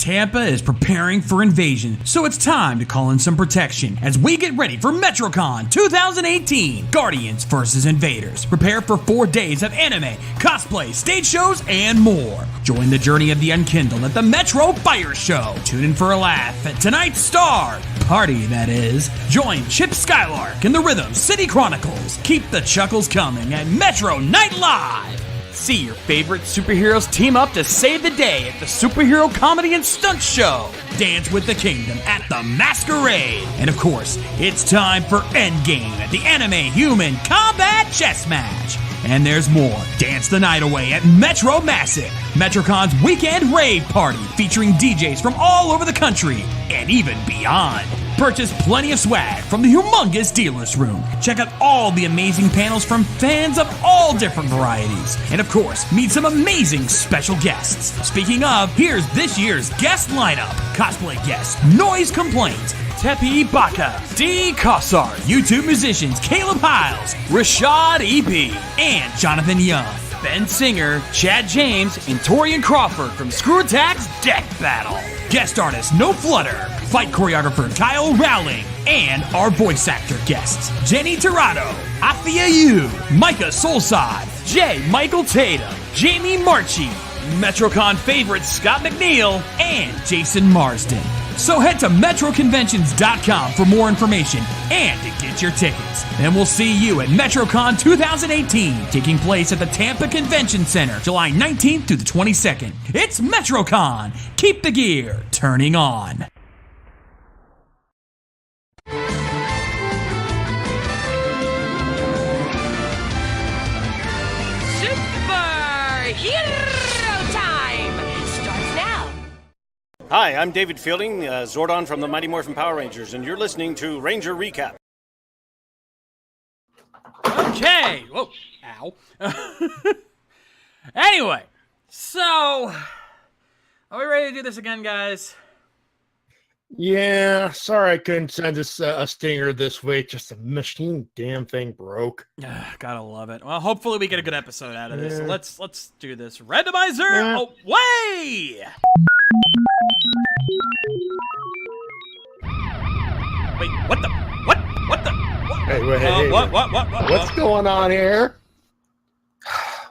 Tampa is preparing for invasion, so it's time to call in some protection as we get ready for MetroCon 2018, Guardians vs. Invaders. Prepare for 4 days of anime, cosplay, stage shows, and more. Join the journey of the unkindled at the Metro Fire Show. Tune in for a laugh at tonight's star, party that is. Join Chip Skylark in the Rhythm City Chronicles. Keep the chuckles coming at Metro Night Live. See your favorite superheroes team up to save the day at the Superhero Comedy and Stunt Show. Dance with the Kingdom at the Masquerade. And of course, it's time for Endgame at the Anime Human Combat Chess Match. And there's more. Dance the night away at Metro Massive, MetroCon's weekend rave party featuring DJs from all over the country and even beyond. Purchase plenty of swag from the humongous dealer's room. Check out all the amazing panels from fans of all different varieties. And of course, meet some amazing special guests. Speaking of, here's this year's guest lineup. Cosplay guests, Noise Complaints, Tepi Baka, D. Kossar, YouTube musicians Caleb Hiles, Rashad EP, and Jonathan Young. Ben Singer, Chad James, and Torian Crawford from Screw Attack's Deck Battle. Guest artist No Flutter, fight choreographer Kyle Rowling, and our voice actor guests Jenny Tirado, Afia Yu, Micah Solside, J. Michael Tatum, Jamie Marchi, MetroCon favorite Scott McNeil, and Jason Marsden. So head to metroconventions.com for more information and to get your tickets. And we'll see you at MetroCon 2018, taking place at the Tampa Convention Center, July 19th through the 22nd. It's MetroCon. Keep the gear turning on. Hi, I'm David Fielding, Zordon from the Mighty Morphin Power Rangers, and you're listening to Ranger Recap. Okay. Whoa. Ow. Anyway, so are we ready to do this again, guys? Yeah, sorry I couldn't send us a stinger this week. Just the machine damn thing broke. Gotta love it. Well, hopefully we get a good episode out of this. So let's do this. Randomizer away! Wait, what the? What? What the? What? Hey, what? What's going on here?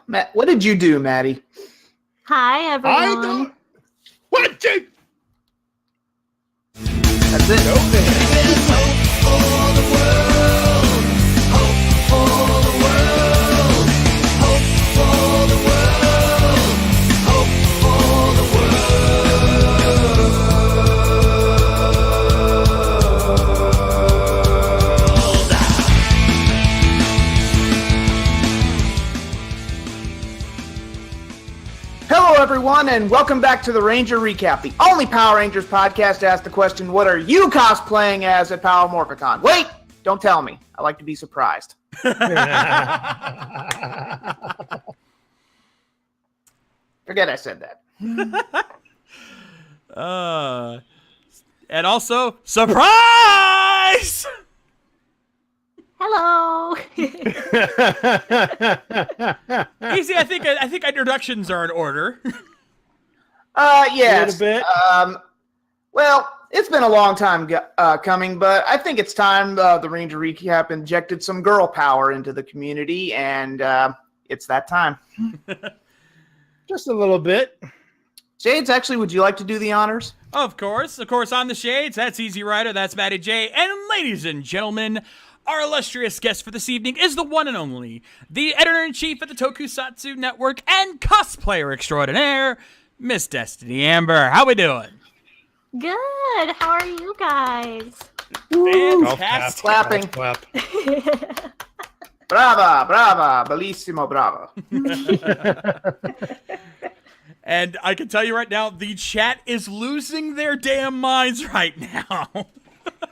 Matt, what did you do, Maddie? Hi, everyone. I don't. What did? That's it. There's hope for the world. Hope for the world. Hope for the world. Hope for the world. Hello, everyone, and welcome back to the Ranger Recap, the only Power Rangers podcast to ask the question, what are you cosplaying as at Power MorphiCon? Wait! Don't tell me. I like to be surprised. Forget I said that. And also, surprise! Hello. Easy. I think introductions are in order. Yes. A little bit. Well, it's been a long time coming, but I think it's time the Ranger Recap injected some girl power into the community, and it's that time. Just a little bit. Shades, actually, would you like to do the honors? Of course, I'm the Shades. That's Easy Rider. That's Matty Jay. And ladies and gentlemen, our illustrious guest for this evening is the one and only, the editor-in-chief at the Tokusatsu Network and cosplayer extraordinaire, Miss DestinyAmber. How we doing? Good. How are you guys? Fantastic. Clapping. Clap. Brava, brava, bellissimo, brava. And I can tell you right now, the chat is losing their damn minds right now.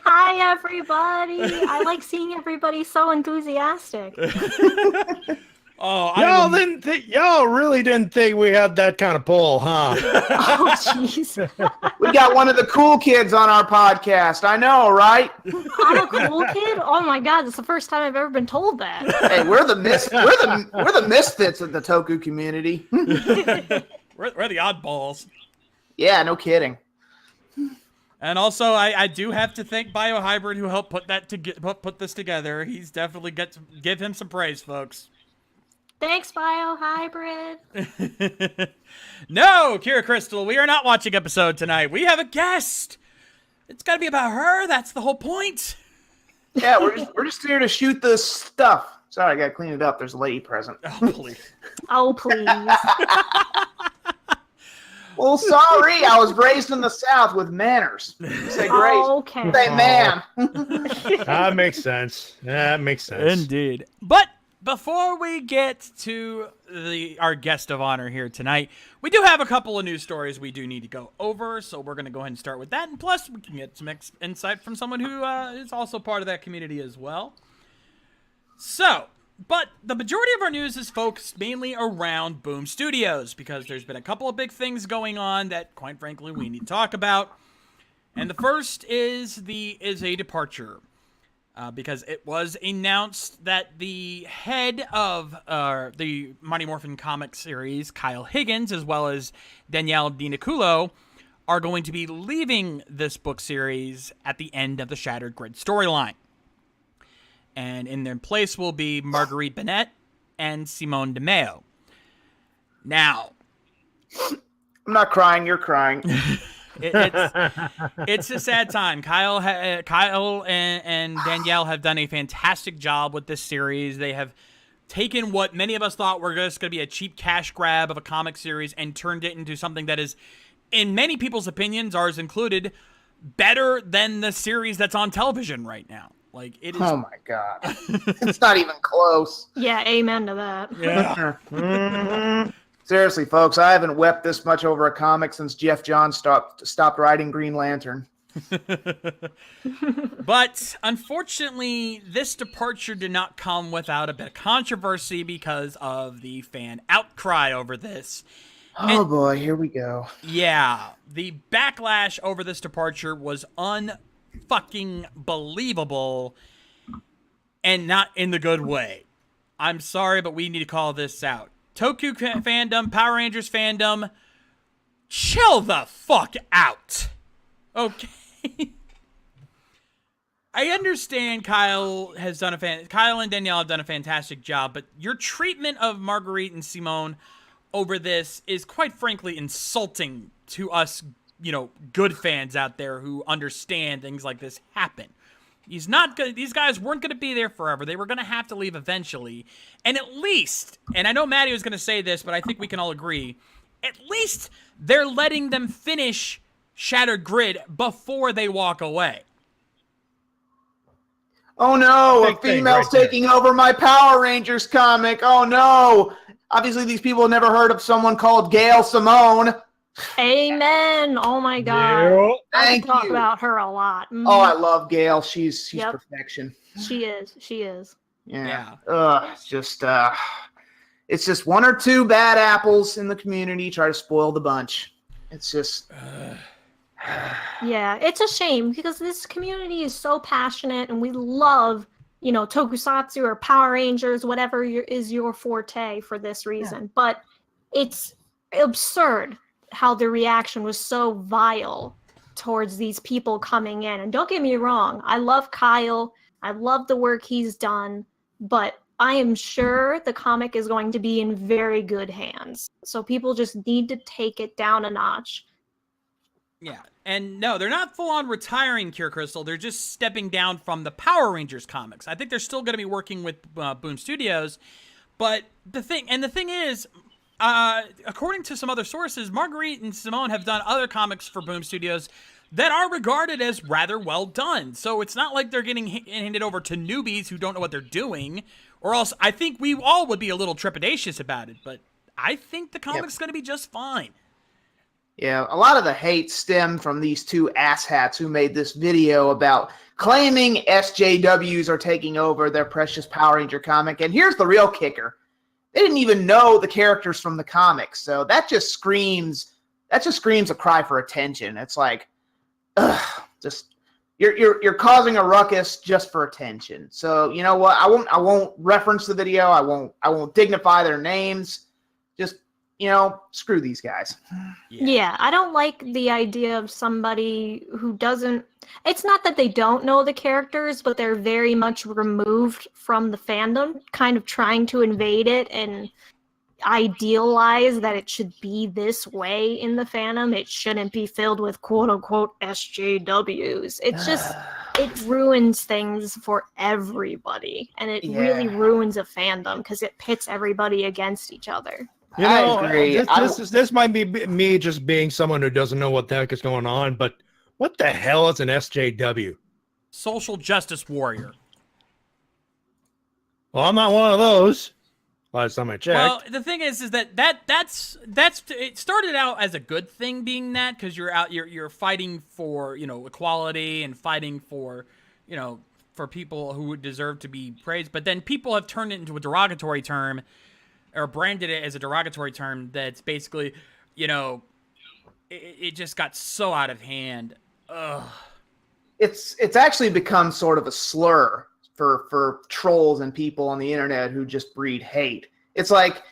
Hi, everybody. I like seeing everybody so enthusiastic. Y'all really didn't think we had that kind of pull, huh? Oh, jeez. We got one of the cool kids on our podcast. I know, right? I'm a cool kid? Oh, my God. It's the first time I've ever been told that. Hey, we're the misfits of the Toku community. We're the oddballs. Yeah, no kidding. And also, I do have to thank Biohybrid who helped put this together. He's definitely give him some praise, folks. Thanks, Biohybrid. No, Kira Crystal, we are not watching episode tonight. We have a guest. It's got to be about her. That's the whole point. Yeah, we're just here to shoot this stuff. Sorry, I gotta clean it up. There's a lady present. Oh, please. Oh, please. Well, sorry, I was raised in the South with manners. Say grace. Okay. Say man. That makes sense. That makes sense. Indeed. But before we get to our guest of honor here tonight, we do have a couple of news stories we do need to go over, so we're going to go ahead and start with that. And plus, we can get some insight from someone who is also part of that community as well. So, but the majority of our news is focused mainly around Boom Studios, because there's been a couple of big things going on that, quite frankly, we need to talk about. And the first is a departure. Because it was announced that the head of the Mighty Morphin comic series, Kyle Higgins, as well as Danielle DiNiculo, are going to be leaving this book series at the end of the Shattered Grid storyline. And in their place will be Marguerite Bennett and Simone DeMeo. Now, I'm not crying, you're crying. It's a sad time. Kyle and Danielle have done a fantastic job with this series. They have taken what many of us thought were just going to be a cheap cash grab of a comic series and turned it into something that is, in many people's opinions, ours included, better than the series that's on television right now. Like, it is. Oh my god. It's not even close. Yeah, amen to that. Yeah. Mhm. Seriously, folks, I haven't wept this much over a comic since Jeff Johns stopped writing Green Lantern. But unfortunately, this departure did not come without a bit of controversy because of the fan outcry over this. Oh boy, here we go. Yeah, the backlash over this departure was unfucking believable, and not in the good way. I'm sorry, but we need to call this out. Toku fandom, Power Rangers fandom, chill the fuck out. Okay? I understand Kyle and Danielle have done a fantastic job, but your treatment of Marguerite and Simone over this is quite frankly insulting to us, good fans out there who understand things like this happen. These guys weren't going to be there forever. They were going to have to leave eventually. And at least, and I know Matty was going to say this, but I think we can all agree, at least they're letting them finish Shattered Grid before they walk away. Oh no, Big a thing female's right there. taking over my Power Rangers comic. Oh no. Obviously, these people have never heard of someone called Gail Simone. Amen. Oh my God. Yeah. I Thank can talk you. about her a lot. Mhm. Oh, I love Gail. She's Yep. perfection. She is. She is. Yeah. It's just one or two bad apples in the community try to spoil the bunch. It's just Yeah, it's a shame because this community is so passionate and we love, tokusatsu or Power Rangers, whatever is your forte for this reason. But it's absurd how the reaction was so vile towards these people coming in. And don't get me wrong, I love Kyle. I love the work he's done, but I am sure the comic is going to be in very good hands. So people just need to take it down a notch. Yeah, and no, they're not full-on retiring Kira Crystal. They're just stepping down from the Power Rangers comics. I think they're still going to be working with Boom Studios, but the thing is, according to some other sources, Marguerite and Simone have done other comics for Boom Studios that are regarded as rather well done. So it's not like they're getting handed over to newbies who don't know what they're doing, or else I think we all would be a little trepidatious about it, but I think the comic's going to be just fine. Yeah, a lot of the hate stemmed from these two asshats who made this video about claiming SJWs are taking over their precious Power Ranger comic. And here's the real kicker. They didn't even know the characters from the comics. So that just screams a cry for attention. It's like, you're causing a ruckus just for attention. So you know what? I won't reference the video. I won't dignify their names. Just screw these guys. Yeah, I don't like the idea of somebody who doesn't. It's not that they don't know the characters, but they're very much removed from the fandom, kind of trying to invade it and idealize that it should be this way in the fandom. It shouldn't be filled with quote unquote SJWs. It's just, it ruins things for everybody. And it really ruins a fandom because it pits everybody against each other. I agree. This might be me just being someone who doesn't know what the heck is going on, but what the hell is an SJW? Social justice warrior. Well, I'm not one of those. Last time I checked. Well, the thing is that's it started out as a good thing being that, because you're fighting for, equality and fighting for, for people who deserve to be praised. But then people have turned it into a derogatory term, or branded it as a derogatory term that's basically, it just got so out of hand. Ugh. It's actually become sort of a slur for trolls and people on the internet who just breed hate. It's like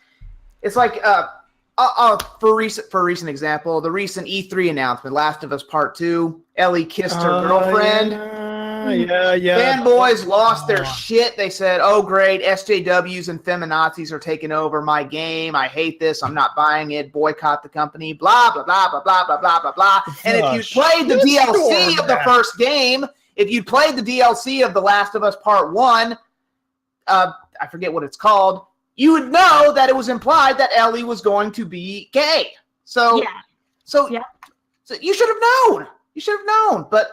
for recent example, the recent E3 announcement, Last of Us Part 2, Ellie kissed her girlfriend. Yeah. Fanboys lost their shit. They said, "Oh great, SJWs and feminazis are taking over my game. I hate this. I'm not buying it. Boycott the company." Blah blah blah blah blah blah blah blah blah. And if you played the DLC of the first game, if you played the DLC of The Last of Us Part 1, I forget what it's called, you would know that it was implied that Ellie was going to be gay. So you should have known. You should have known. But,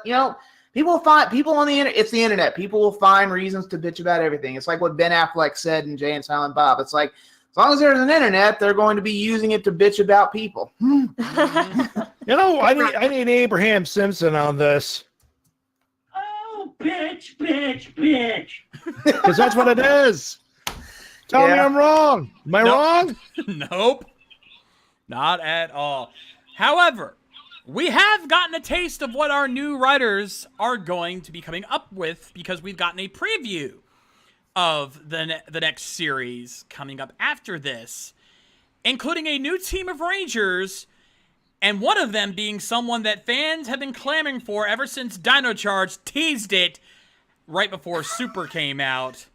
people on the internet, it's the internet. People will find reasons to bitch about everything. It's like what Ben Affleck said in Jay and Silent Bob. It's like, as long as there's an internet, they're going to be using it to bitch about people. I need Abraham Simpson on this. Bitch. Because that's what it is. Tell me I'm wrong. Am I wrong? Nope. Not at all. However, we have gotten a taste of what our new writers are going to be coming up with, because we've gotten a preview of the next series coming up after this, including a new team of Rangers, and one of them being someone that fans have been clamoring for ever since Dino Charge teased it right before Super came out.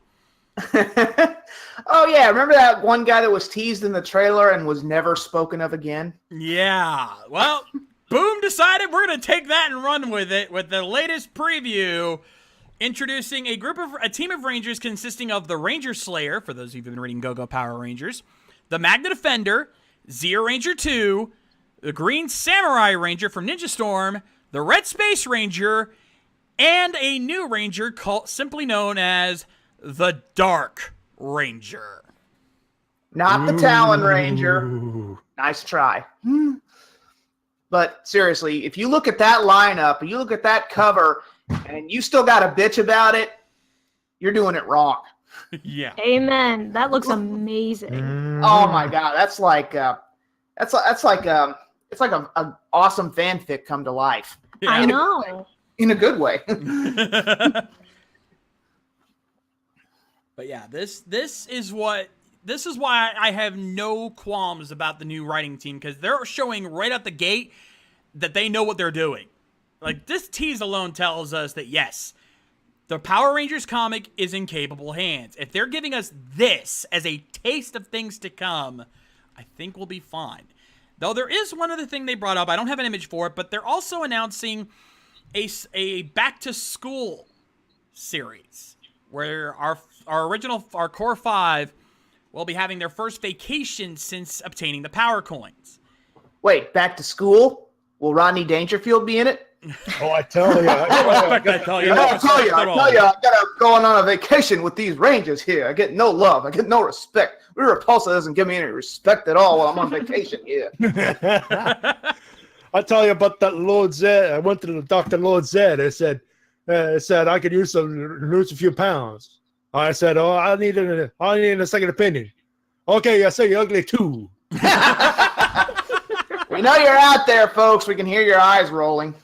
Oh, yeah. Remember that one guy that was teased in the trailer and was never spoken of again? Yeah. Well, Boom decided we're going to take that and run with it with the latest preview, introducing a team of Rangers consisting of the Ranger Slayer, for those of you who've been reading Go-Go Power Rangers, the Magna Defender, Zeo Ranger 2, the Green Samurai Ranger from Ninja Storm, the Red Space Ranger, and a new Ranger simply known as the Dark Ranger. Not the Talon Ranger. Nice try. But seriously, if you look at that lineup, and you look at that cover, and you still got a bitch about it, you're doing it wrong. Yeah. Amen. That looks amazing. Oh my god, that's like an awesome fanfic come to life. Yeah. I know. In a good way. But yeah, this is why I have no qualms about the new writing team, because they're showing right out the gate that they know what they're doing. Like, this tease alone tells us that yes, the Power Rangers comic is in capable hands. If they're giving us this as a taste of things to come, I think we'll be fine. Though there is one other thing they brought up. I don't have an image for it, but they're also announcing a back-to-school series where our core 5 will be having their first vacation since obtaining the power coins. Wait, back to school? Will Rodney Dangerfield be in it? Oh, I tell you. I tell you, I gotta going on a vacation with these Rangers here. I get no love. I get no respect. Repulsa doesn't give me any respect at all while I'm on vacation here. I tell you about that Lord Zed. I went to the Dr. Lord Zed. It said I could lose a few pounds. I said, "Oh, I need a second opinion." Okay, I say you're ugly too. We know you're out there, folks. We can hear your eyes rolling.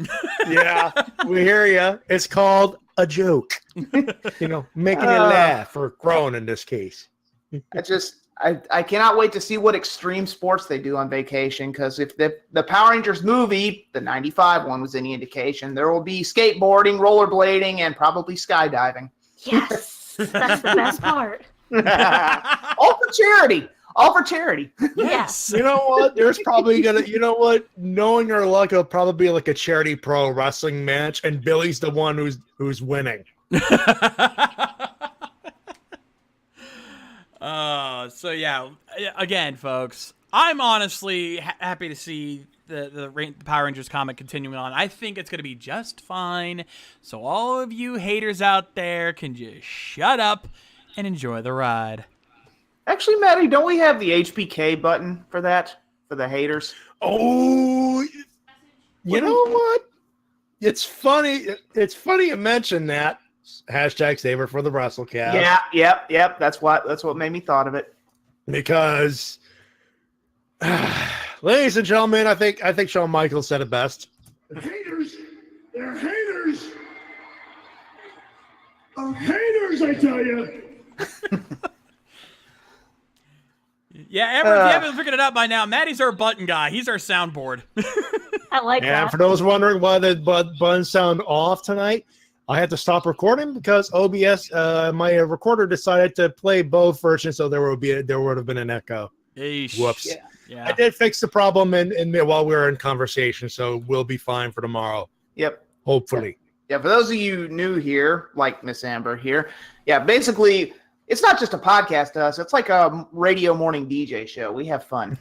Yeah, we hear you. It's called a joke. Making you laugh, or groan in this case. I cannot wait to see what extreme sports they do on vacation, because if the Power Rangers movie, the 95 one, was any indication, there will be skateboarding, rollerblading, and probably skydiving. Yes, that's the best part. All for charity. All for charity. Yes. You know what? There's probably knowing your luck, it'll probably be like a charity pro wrestling match, and Billy's the one who's winning. So yeah, again, folks, I'm honestly happy to see the Power Rangers comic continuing on. I think it's going to be just fine. So all of you haters out there can just shut up and enjoy the ride. Actually, Matty, don't we have the HPK button for that? For the haters? Oh, you know what? It's funny. It's funny you mention that. Hashtag saver for the WrestleCast. Yeah, yep. That's what made me thought of it. Because, ladies and gentlemen, I think Shawn Michaels said it best. The haters, they're haters. Haters, I tell you. Yeah, Amber, if you haven't figured it out by now, Matty's our button guy. He's our soundboard. I like that. And for those wondering why the buttons sound off tonight, I had to stop recording because OBS, my recorder decided to play both versions, so there would have been an echo. Eesh. Whoops. Yeah. I did fix the problem while we were in conversation, so we'll be fine for tomorrow. Yep. Hopefully. Yeah, for those of you new here, like Miss Amber here, yeah, basically, it's not just a podcast to us. It's like a radio morning DJ show. We have fun.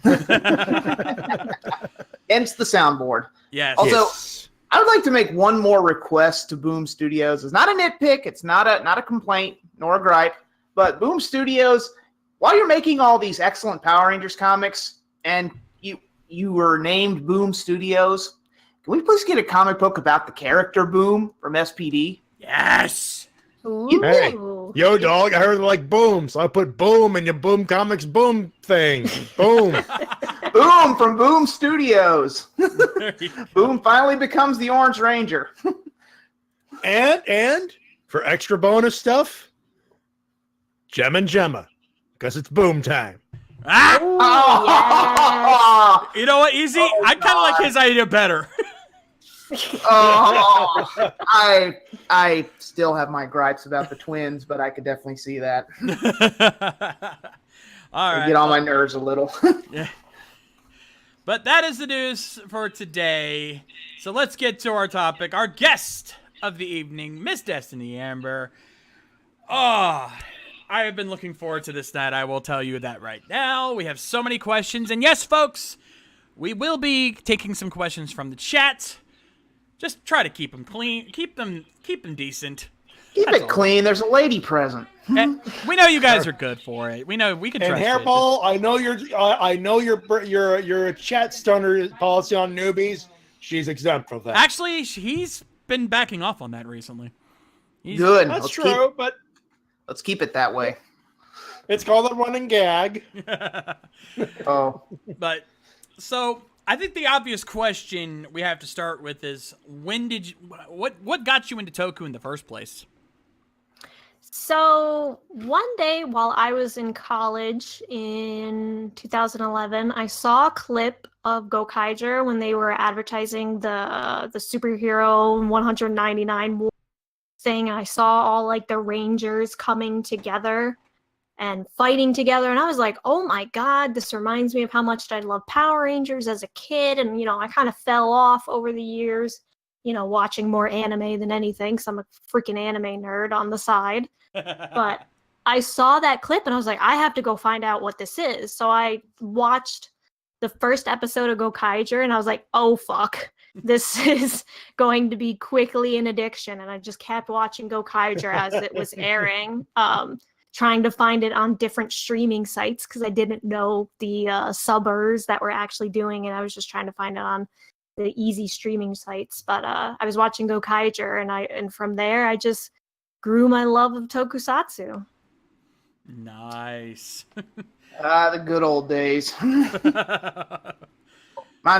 Hence the soundboard. Yes. Also, Yes. I would like to make one more request to Boom Studios. It's not a nitpick. It's not a complaint nor a gripe. But Boom Studios, while you're making all these excellent Power Rangers comics, and you were named Boom Studios, can we please get a comic book about the character Boom from SPD? Yes. Ooh. Hey, yo, dog, I heard like boom, so I put boom in your Boom Comics boom thing. Boom. Boom from Boom Studios. Boom finally becomes the Orange Ranger. and for extra bonus stuff, Gem and Gemma, because it's boom time. Ah! Oh, You know what, Easy? I kind of like his idea better. I still have my gripes about the twins, but I could definitely see that. All right. Get on my nerves a little. Yeah. But that is the news for today. So let's get to our topic. Our guest of the evening, Miss DestinyAmber. Oh, I have been looking forward to this night. I will tell you that right now. We have so many questions. And yes, folks, we will be taking some questions from the chat. Just try to keep them clean. Keep them decent. Keep That's it all. clean. There's a lady present. And we know you guys are good for it. We know we can And trust it. Hairball, I know your chat stunner policy on newbies. She's exempt from that. Actually, he's been backing off on that recently. Good. That's Let's true, but Let's keep it that way. it's called a running gag. Oh. But so I think the obvious question we have to start with is what got you into Toku in the first place? So one day while I was in college in 2011, I saw a clip of Gokaiger when they were advertising the superhero 199 thing. I saw all like the Rangers coming together and fighting together, and I was like, oh my god, this reminds me of how much I loved Power Rangers as a kid. And I kind of fell off over the years, watching more anime than anything, because I'm a freaking anime nerd on the side. But I saw that clip and I was like, I have to go find out what this is. So I watched the first episode of Gokaiger and I was like, oh fuck, this is going to be quickly an addiction. And I just kept watching Gokaiger as it was airing, trying to find it on different streaming sites because I didn't know the subbers that were actually doing it. I was just trying to find it on the easy streaming sites. But I was watching Gokaiger and from there I just grew my love of tokusatsu. Nice. The good old days. Reminds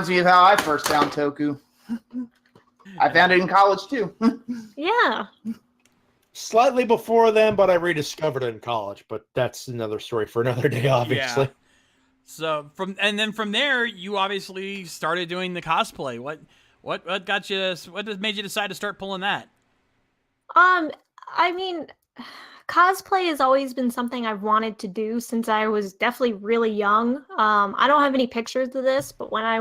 me of how I first found Toku. I found it in college too. Yeah. Slightly before then, but I rediscovered it in college. But that's another story for another day, obviously. Yeah. So from there, you obviously started doing the cosplay. What got you? What made you decide to start pulling that? I mean, cosplay has always been something I've wanted to do since I was definitely really young. I don't have any pictures of this, but when I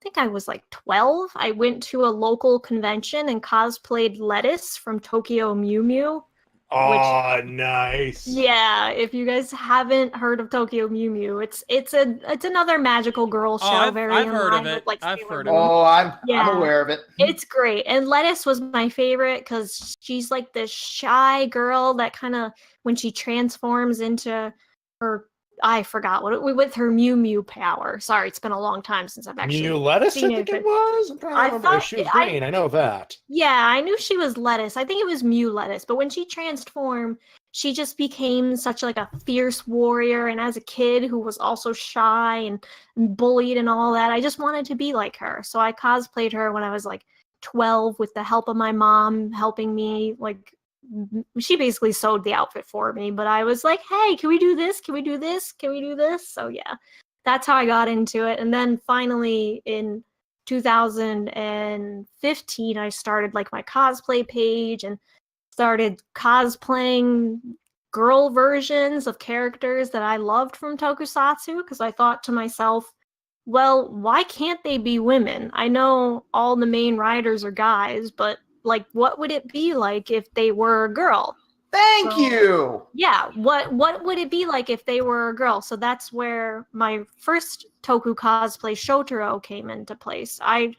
think I was like 12, I went to a local convention and cosplayed Lettuce from Tokyo Mew Mew. Oh, nice. Yeah, if you guys haven't heard of Tokyo Mew Mew, it's another magical girl show. I've very heard of in line it. with, like, I've Sailor heard of Moon. it. Oh, I'm Yeah. aware of it. It's great. And Lettuce was my favorite because she's like this shy girl that kind of, when she transforms into her, I forgot with her Mew Mew power. Sorry, it's been a long time since I've actually Mew Lettuce, I seen think it, it but was. I'm trying to remember. thought She was green. I know that. yeah, I knew she was Lettuce. I think it was Mew Lettuce. But when she transformed, she just became such like a fierce warrior. And as a kid who was also shy and bullied and all that, I just wanted to be like her. So I cosplayed her when I was like 12 with the help of my mom helping me. Like, she basically sewed the outfit for me. But I was like, hey, can we do this? Can we do this? Can we do this? So yeah, that's how I got into it. And then finally in 2015, I started like my cosplay page and started cosplaying girl versions of characters that I loved from Tokusatsu because I thought to myself, well, why can't they be women? I know all the main writers are guys, but like, what would it be like if they were a girl? Thank you. Yeah, what would it be like if they were a girl? So that's where my first Toku cosplay Shotaro came into place. I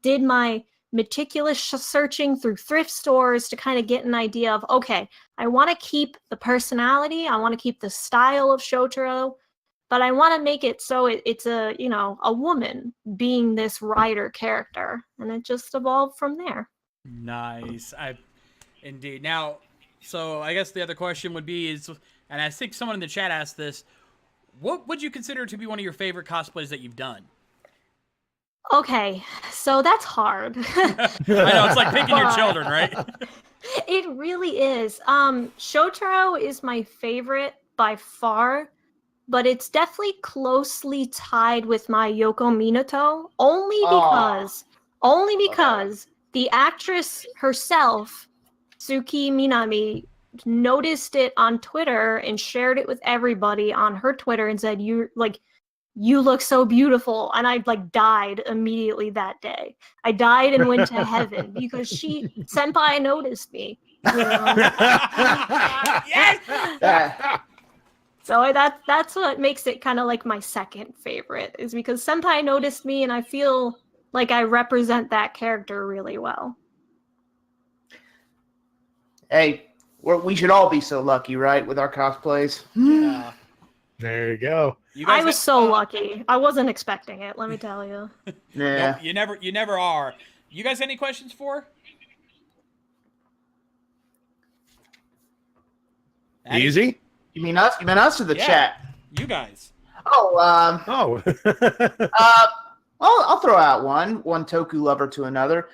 did my meticulous searching through thrift stores to kind of get an idea of, okay, I want to keep the personality, I want to keep the style of Shotaro, but I want to make it so it's a woman being this rider character, and it just evolved from there. Nice. Indeed. Now, so I guess the other question would be and I think someone in the chat asked this, what would you consider to be one of your favorite cosplays that you've done? Okay, so that's hard. I know, it's like picking your children, right? It really is. Shotaro is my favorite by far, but it's definitely closely tied with my Yoko Minato, only because the actress herself, Tsuki Minami, noticed it on Twitter and shared it with everybody on her Twitter and said, you look so beautiful. And I died immediately that day. I died and went to heaven because Senpai noticed me. Yes! So that's what makes it kind of like my second favorite, is because Senpai noticed me and I feel like I represent that character really well. Hey, we should all be so lucky, right, with our cosplays? Yeah. There you go. I was so lucky. I wasn't expecting it, let me tell you. Yeah. No, you never are. You guys have any questions for? Easy? You mean us? You meant us or the chat? You guys. Oh, I'll throw out one Toku lover to another.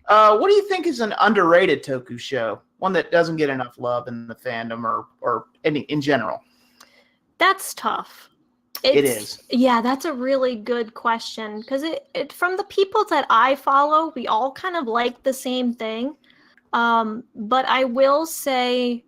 What do you think is an underrated Toku show? One that doesn't get enough love in the fandom or in general? That's tough. It is. Yeah, that's a really good question because it from the people that I follow, we all kind of like the same thing. But I will say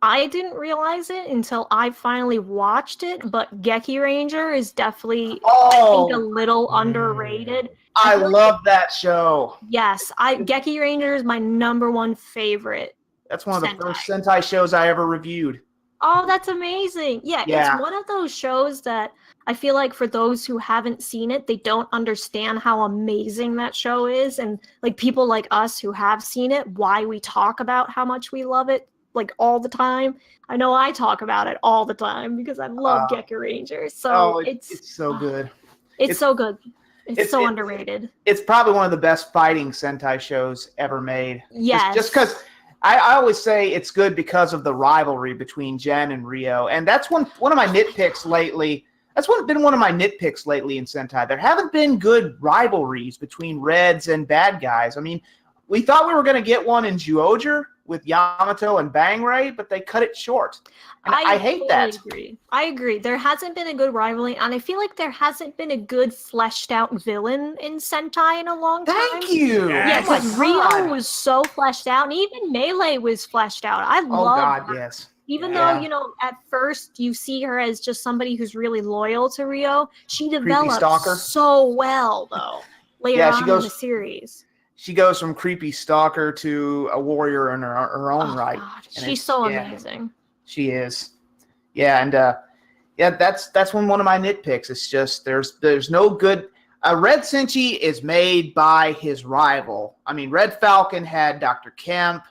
I didn't realize it until I finally watched it, but Geki Ranger is definitely, I think, a little underrated. I love that show. Yes, Geki Ranger is my #1 favorite. That's one of the first Sentai shows I ever reviewed. Oh, that's amazing. Yeah, it's one of those shows that I feel like for those who haven't seen it, they don't understand how amazing that show is. And like people like us who have seen it, why we talk about how much we love it like all the time. I know I talk about it all the time because I love Geki Ranger. So it's so good. It's so good. It's so underrated. It's probably one of the best fighting Sentai shows ever made. Yes. Just because I always say it's good because of the rivalry between Jen and Rio. And that's one of my nitpicks lately. Been one of my nitpicks lately in Sentai. There haven't been good rivalries between Reds and bad guys. I mean, we thought we were going to get one in Zyuohger, with Yamato and Bang Ray, but they cut it short. And I hate that. Agree. I agree. There hasn't been a good rivalry, and I feel like there hasn't been a good fleshed out villain in Sentai in a long time. Thank you. Yeah, Oh my because Rio God. was so fleshed out, and even Melee was fleshed out. I Oh love God, her. yes. Even Yeah. though, you know, at first you see her as just somebody who's really loyal to Rio, she develops stalker. so well, though, later Yeah, she on goes- in the series. She goes from creepy stalker to a warrior in her own Oh, right. God. And She's it's- so yeah. amazing. She is. Yeah, and that's one of my nitpicks. It's just there's no good. Red Senshi is made by his rival. I mean, Red Falcon had Dr. Kemp.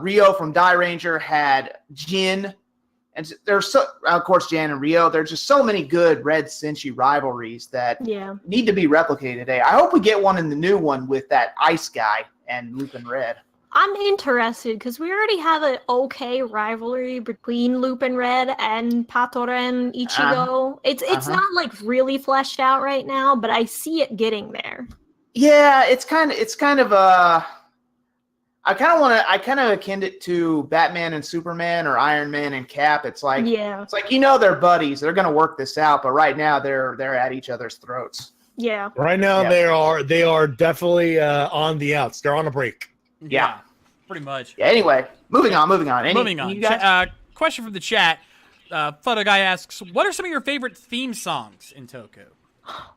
Rio from Die Ranger had Jin. And there's of course, Jan and Rio. There's just so many good Red Senshi rivalries that Yeah. need to be replicated today. I hope we get one in the new one with that Ice Guy and Lupin Red. I'm interested because we already have an okay rivalry between Lupin Red and Patoren Ichigo. It's not like really fleshed out right now, but I see it getting there. Yeah, it's kind of I kind of akin it to Batman and Superman or Iron Man and Cap. It's like they're buddies. They're gonna work this out, but right now they're at each other's throats. Yeah. Right now Yeah. they are definitely on the outs. They're on a break. Yeah. Pretty much. Yeah, anyway, moving on. Moving You on. guys? Question from the chat. Photo Guy asks, what are some of your favorite theme songs in Toku?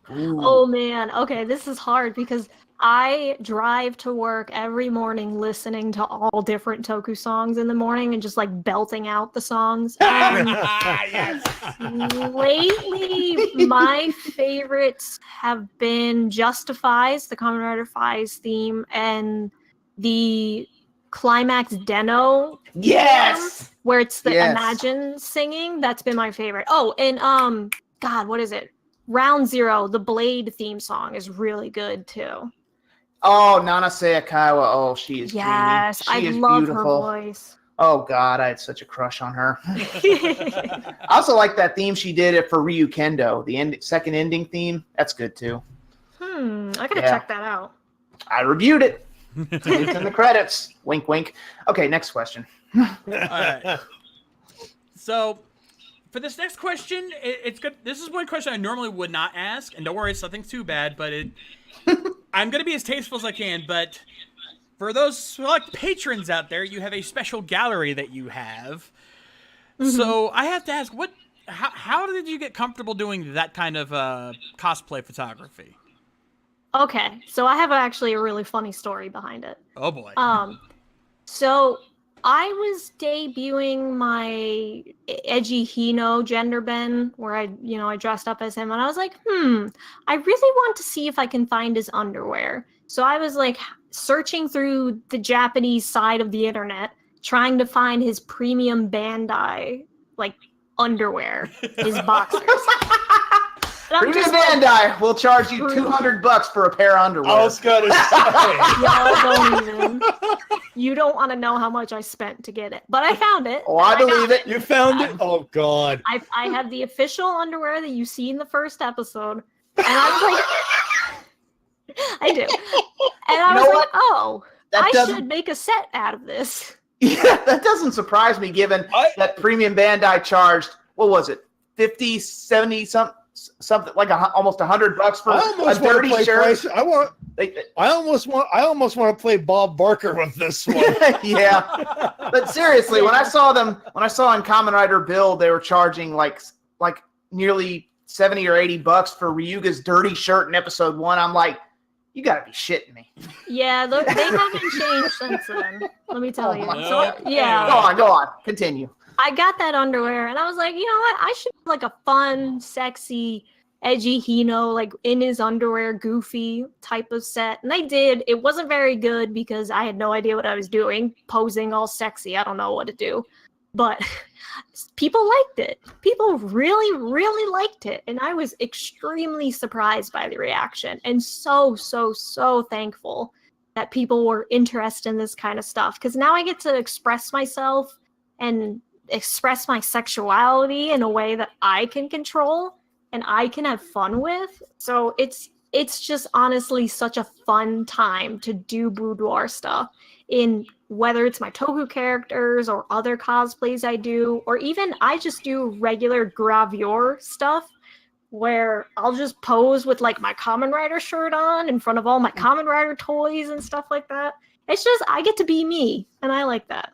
Oh man. Okay, this is hard because I drive to work every morning listening to all different Toku songs in the morning and just like belting out the songs. And lately, my favorites have been Justifies, the Kamen Rider Fies theme, and the Climax Deno Yes. where it's the Yes. Imagine singing. That's been my favorite. Oh, and God, what is it? Round Zero, the Blade theme song is really good too. Oh, Nana Sayakawa. Oh, she is Yes, dreamy. She I is love beautiful. her voice. Oh God, I had such a crush on her. I also like that theme she did it for Ryu Kendo, the second ending theme. That's good too. I gotta Yeah. check that out. I reviewed it. It's in the credits. Wink, wink. Okay, next question. All right. So, for this next question, it's good. This is one question I normally would not ask, and don't worry, it's nothing too bad. But I'm gonna be as tasteful as I can. But for those select patrons out there, you have a special gallery that you have. So I have to ask, how did you get comfortable doing that kind of cosplay photography? Okay, so I have actually a really funny story behind it. Oh boy. So I was debuting my edgy Hino gender bend where I dressed up as him and I was like, I really want to see if I can find his underwear. So I was like searching through the Japanese side of the internet, trying to find his premium Bandai like underwear, his boxers. And I'm Premium just like, Bandai will charge you $200 for a pair of underwear. I was gonna say. y'all don't even. You don't want to know how much I spent to get it, but I found it. Oh, I and got believe it. You found it? Oh God. I have the official underwear that you see in the first episode, and I was like, I do, and I You know was like, what? oh, That I doesn't- should make a set out of this. Yeah, that doesn't surprise me given that Premium Bandai charged, what was it, 50, 70, something like almost $100 for I a almost want to dirty play shirt. I almost want to play Bob Barker with this one. Yeah. But seriously, when I saw in Kamen Rider Build, they were charging like nearly $70 or $80 for Ryuga's dirty shirt in episode 1. I'm like, you gotta be shitting me. Yeah, they haven't changed since then. Let me tell you. my So yeah, Go on, continue. I got that underwear and I was like, you know what? I should do like a fun, sexy, edgy Hino, like in his underwear, goofy type of set. And I did. It wasn't very good because I had no idea what I was doing, posing all sexy. I don't know what to do. But people liked it. People really, really liked it. And I was extremely surprised by the reaction and so, so, so thankful that people were interested in this kind of stuff. Because now I get to express myself and express my sexuality in a way that I can control and I can have fun with. So it's just honestly such a fun time to do boudoir stuff in whether it's my Toku characters or other cosplays I do, or even I just do regular gravure stuff where I'll just pose with like my Kamen Rider shirt on in front of all my Kamen Rider toys and stuff like that. It's just, I get to be me, and I like that.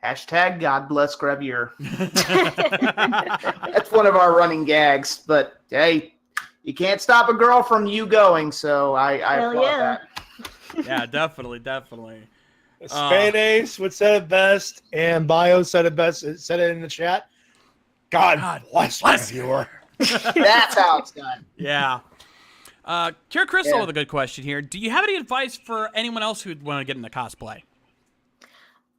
Hashtag God bless gravure. That's one of our running gags, but hey, you can't stop a girl from you going, so I applaud that. Yeah, definitely. Spade would said it best, and Bio said it best. Said it in the chat. God bless gravure. That's how it's done. Yeah. Cure Crystal with a good question here. Do you have any advice for anyone else who'd want to get into cosplay?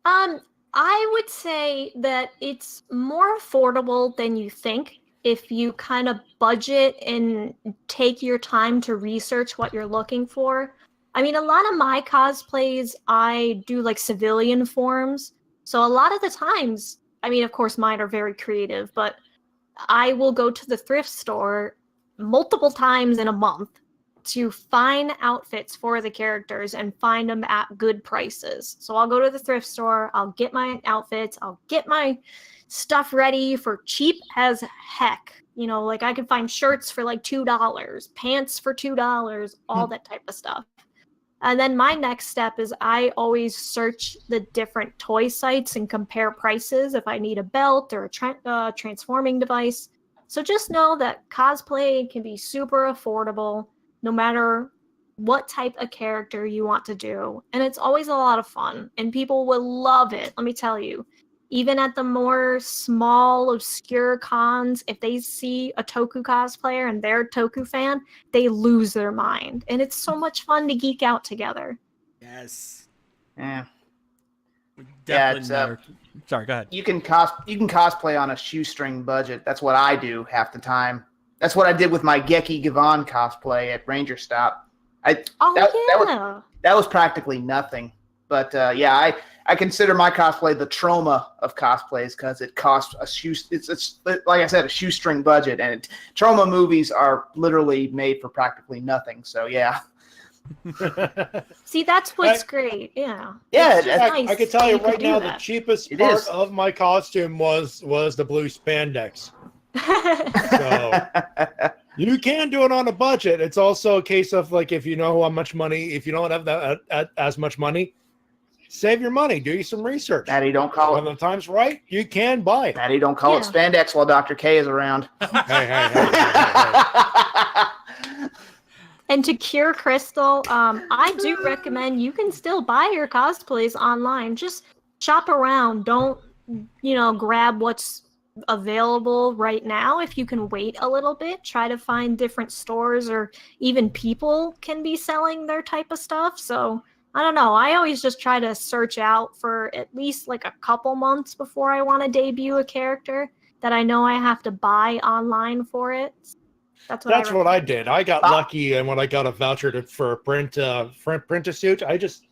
I would say that it's more affordable than you think if you kind of budget and take your time to research what you're looking for. I mean, a lot of my cosplays, I do like civilian forms. So a lot of the times, I mean, of course, mine are very creative, but I will go to the thrift store multiple times in a month to find outfits for the characters and find them at good prices. So I'll go to the thrift store, I'll get my outfits, I'll get my stuff ready for cheap as heck. You know, like I can find shirts for like $2, pants for $2, all that type of stuff. And then my next step is I always search the different toy sites and compare prices if I need a belt or a transforming device. So just know that cosplay can be super affordable no matter what type of character you want to do. And it's always a lot of fun, and people will love it, let me tell you. Even at the more small, obscure cons, if they see a Toku cosplayer and they're a Toku fan, they lose their mind. And it's so much fun to geek out together. Yes. Yeah. Definitely. Sorry, go ahead. You can cosplay on a shoestring budget. That's what I do half the time. That's what I did with my Geki Gavon cosplay at Ranger Stop. That was practically nothing. But I consider my cosplay the trauma of cosplays because it costs it's like I said, a shoestring budget, and trauma movies are literally made for practically nothing. So yeah. See, that's what's great. Yeah. Yeah, nice I can tell you right now, that. the cheapest part of my costume was the blue spandex. So you can do it on a budget. It's also a case of like, if you know how much money, if you don't have as much money, save your money. Do you some research. Matty, don't call when it. the time's right, you can buy it. Matty, don't call it spandex while Dr. K is around. Hey. And to cure Crystal, I do recommend you can still buy your cosplays online. Just shop around. Don't, grab what's available right now. If you can wait a little bit, try to find different stores, or even people can be selling their type of stuff. So I don't know. I always just try to search out for at least like a couple months before I want to debut a character that I know I have to buy online for it. That's what I did. I got lucky, and when I got a voucher for a print a suit, I just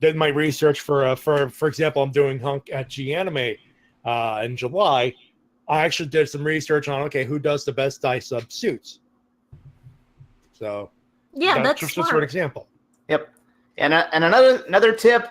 did my research for example, I'm doing Hunk at G Anime in July. I actually did some research on who does the best dye sub suits. So yeah, that's just smart. for an example. Yep. And another tip: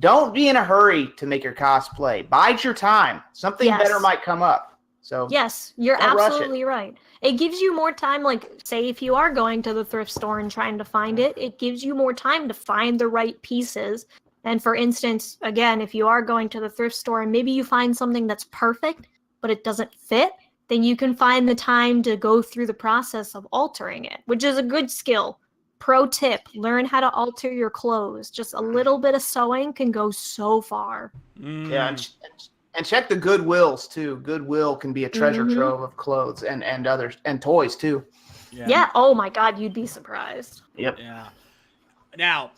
don't be in a hurry to make your cosplay. Bide your time. Something better might come up. So yes, you're absolutely right. It gives you more time. Like, say if you are going to the thrift store and trying to find it, it gives you more time to find the right pieces. And for instance, again, if you are going to the thrift store and maybe you find something that's perfect, but it doesn't fit, then you can find the time to go through the process of altering it, which is a good skill. Pro tip, learn how to alter your clothes. Just a little bit of sewing can go so far. Yeah, and check the Goodwills too. Goodwill can be a treasure trove of clothes and others and toys too. Yeah. Oh my God, you'd be surprised. Yep. Yeah. Now,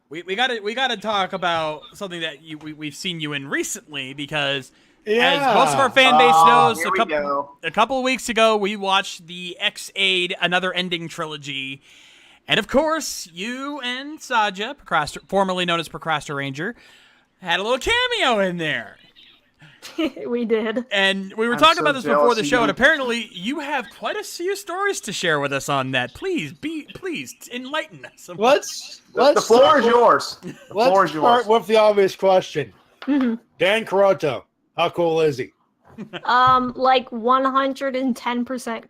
we gotta talk about something that we've seen you in recently, because as most of our fan base knows, a couple of weeks ago we watched the X-Aid Another Ending trilogy, and of course you and Saja, formerly known as Procrastinator Ranger, had a little cameo in there. We did. And we were I'm talking so about this jealous before the of show, you. and apparently you have quite a few stories to share with us on that. Please enlighten us. Let's The floor is yours. The floor Let's is yours. start with the obvious question. Mhm. Dan Caroto, how cool is he? Like 110%.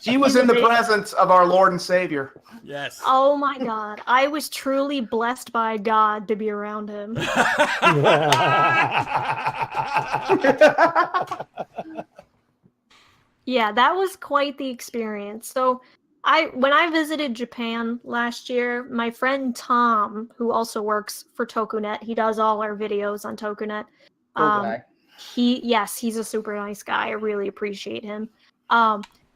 She was in the presence of our Lord and Savior. Yes. Oh my God. I was truly blessed by God to be around him. Yeah, that was quite the experience. So when I visited Japan last year, my friend Tom, who also works for Tokunet, he does all our videos on Tokunet. Cool guy. He's a super nice guy. I really appreciate him.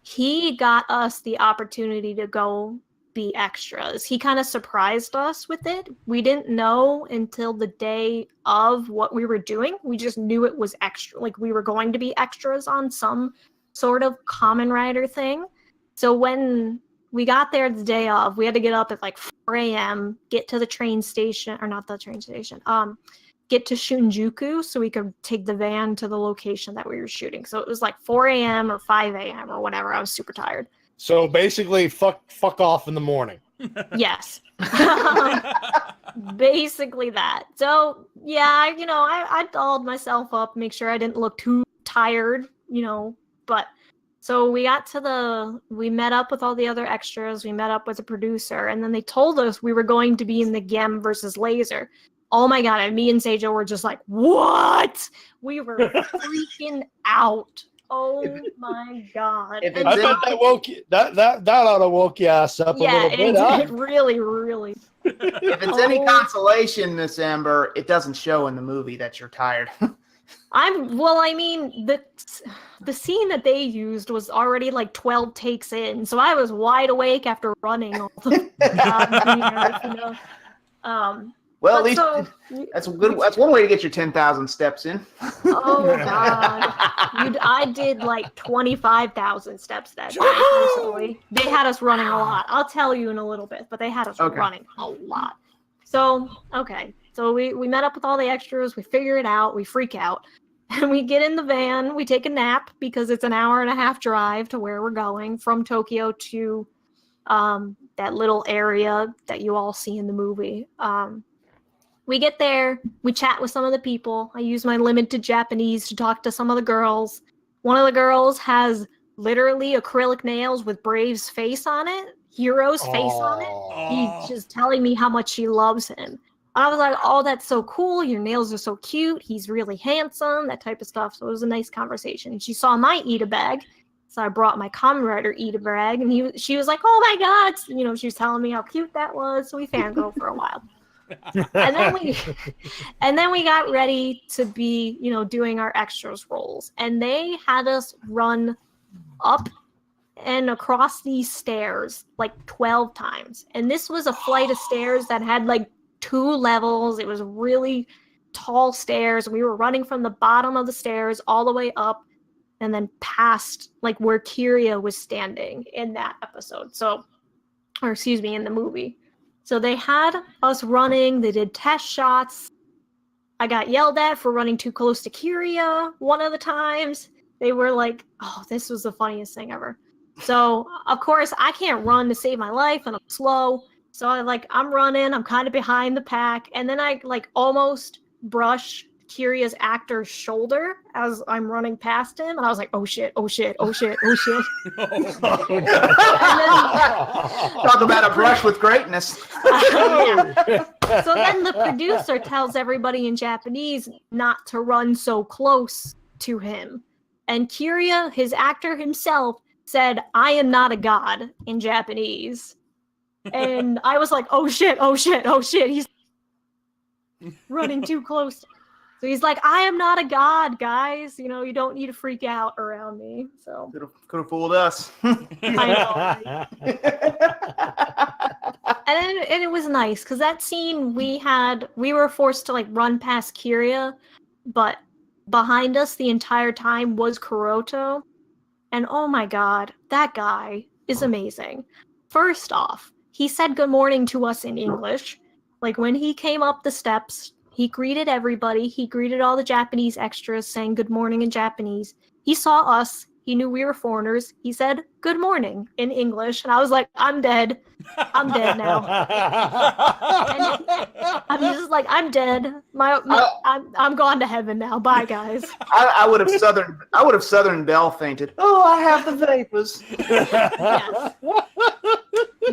He got us the opportunity to go be extras. He kind of surprised us with it. We didn't know until the day of what we were doing. We just knew it was extra, like we were going to be extras on some sort of Kamen Rider thing. So when we got there the day of, we had to get up at like 4 a.m., get to the train station, or not the train station, get to Shinjuku so we could take the van to the location that we were shooting. So it was like 4 a.m. or 5 a.m. or whatever. I was super tired. So basically, fuck off in the morning. Yes. Basically that. So yeah, I dolled myself up, make sure I didn't look too tired, but so we met up with all the other extras, we met up with the producer, and then they told us we were going to be in the Gem versus Laser. Oh my God, and me and Seijo were just like, what? We were freaking out. Oh my God. If And I bet that woke you, that ought to woke your ass up a little bit. it really, really. If it's any consolation, Miss Amber, it doesn't show in the movie that you're tired. The scene that they used was already like 12 takes in, so I was wide awake after running all the Well, at least that's good. That's one way to get your 10,000 steps in. Oh God, I did like 25,000 steps that day. Personally, they had us running a lot. I'll tell you in a little bit, but they had us running a lot. So so we met up with all the extras. We figure it out. We freak out, and we get in the van. We take a nap because it's an 1.5-hour drive to where we're going from Tokyo to that little area that you all see in the movie. We get there, we chat with some of the people. I use my limited Japanese to talk to some of the girls. One of the girls has literally acrylic nails with Brave's face on it, Hero's face on it. He's just telling me how much she loves him. I was like, oh, that's so cool. Your nails are so cute. He's really handsome, that type of stuff. So it was a nice conversation. She saw my Ida bag. So I brought my Kamen Rider Ida bag, and she was like, oh my God. She was telling me how cute that was. So we fangirled for a while. and then we got ready to be, doing our extras roles. And they had us run up and across these stairs like 12 times. And this was a flight of stairs that had like 2 levels. It was really tall stairs. We were running from the bottom of the stairs all the way up and then past like where Kiria was standing in that episode. In the movie. So they had us running, they did test shots. I got yelled at for running too close to Kiria one of the times. They were like, oh, this was the funniest thing ever. So, of course, I can't run to save my life, and I'm slow. So I'm running, I'm kind of behind the pack, and then I almost brush Kiria's actor's shoulder as I'm running past him, and I was like, oh shit, oh shit, oh shit, oh shit. Talk about a brush with greatness. Yeah. So then the producer tells everybody in Japanese not to run so close to him. And Kiria, his actor himself, said, I am not a god in Japanese. And I was like, oh shit, oh shit, oh shit. He's running too close. So he's like, I am not a god, guys. You don't need to freak out around me. So Could have fooled us. I know. And it was nice because that scene we were forced to run past Kiria, but behind us the entire time was Kuroto. And oh my God, that guy is amazing. First off, he said good morning to us in English. Like when he came up the steps, He greeted everybody. He greeted all the Japanese extras, saying good morning in Japanese. He saw us. He knew we were foreigners. He said good morning in English, and I was like, I'm dead. I'm dead now. And he's just like, I'm dead. I'm gone to heaven now. Bye, guys. I would have Southern Belle fainted. Oh, I have the vapors. Yes.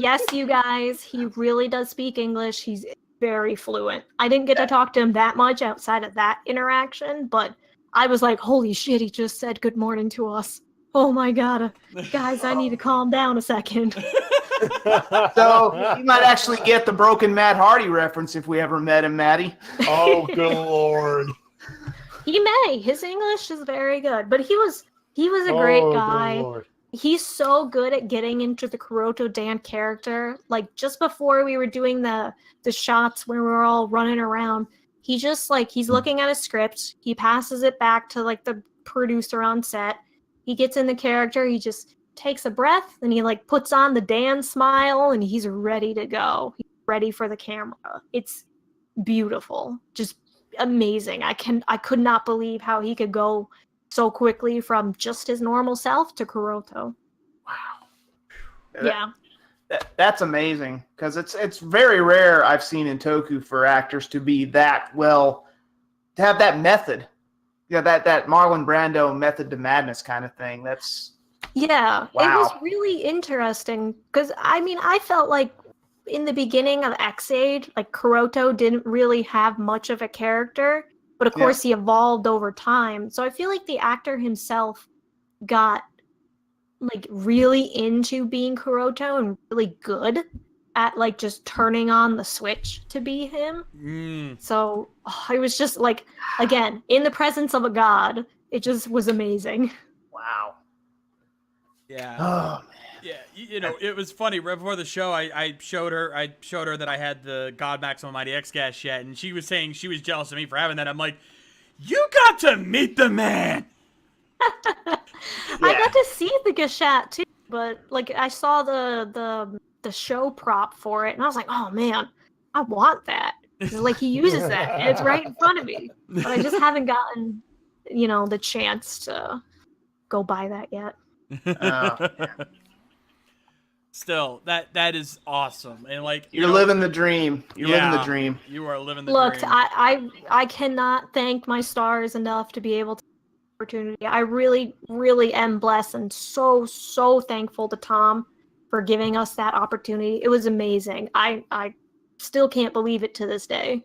Yes, you guys. He really does speak English. He's very fluent. I didn't get to talk to him that much outside of that interaction, but I was like, holy shit, he just said good morning to us. Oh my god. Guys, I need to calm down a second. So you might actually get the broken Matt Hardy reference if we ever met him, Matty. Oh, good lord. He may. His English is very good, but he was a great guy. Good lord. He's so good at getting into the Kuroto Dan character. Like, just before we were doing the shots where we were all running around, he just, like, he's looking at a script. He passes it back to, like, the producer on set. He gets in the character. He just takes a breath, and he, like, puts on the Dan smile, and he's ready to go. He's ready for the camera. It's beautiful. Just amazing. I could not believe how he could go so quickly from just his normal self to Kuroto. Wow. Yeah. That's amazing, because it's very rare I've seen in Toku for actors to be that well, to have that method. Yeah, that Marlon Brando method to madness kind of thing. That's Yeah, wow. It was really interesting, because I mean, I felt like in the beginning of X-Aid, like, Kuroto didn't really have much of a character, but of course he evolved over time. So I feel like the actor himself got, like, really into being Kuroto and really good at, like, just turning on the switch to be him. So I was just, like, again, in the presence of a god. It just was amazing. Wow. Yeah. Oh, man. Yeah, you know, it was funny. Right before the show, I showed her that I had the God Maximum Mighty X Gas yet, and she was saying she was jealous of me for having that. I'm like, you got to meet the man. I got to see the Gashat too, but, like, I saw the show prop for it, and I was like, oh man, I want that. 'Cause, like, he uses that, and it's right in front of me. But I just haven't gotten, the chance to go buy that yet. Still, that is awesome, and, like, You're living the dream. You're living the dream. You are living the Look, dream. I cannot thank my stars enough to be able to have the opportunity. I really, really am blessed and so thankful to Tom for giving us that opportunity. It was amazing. I still can't believe it to this day.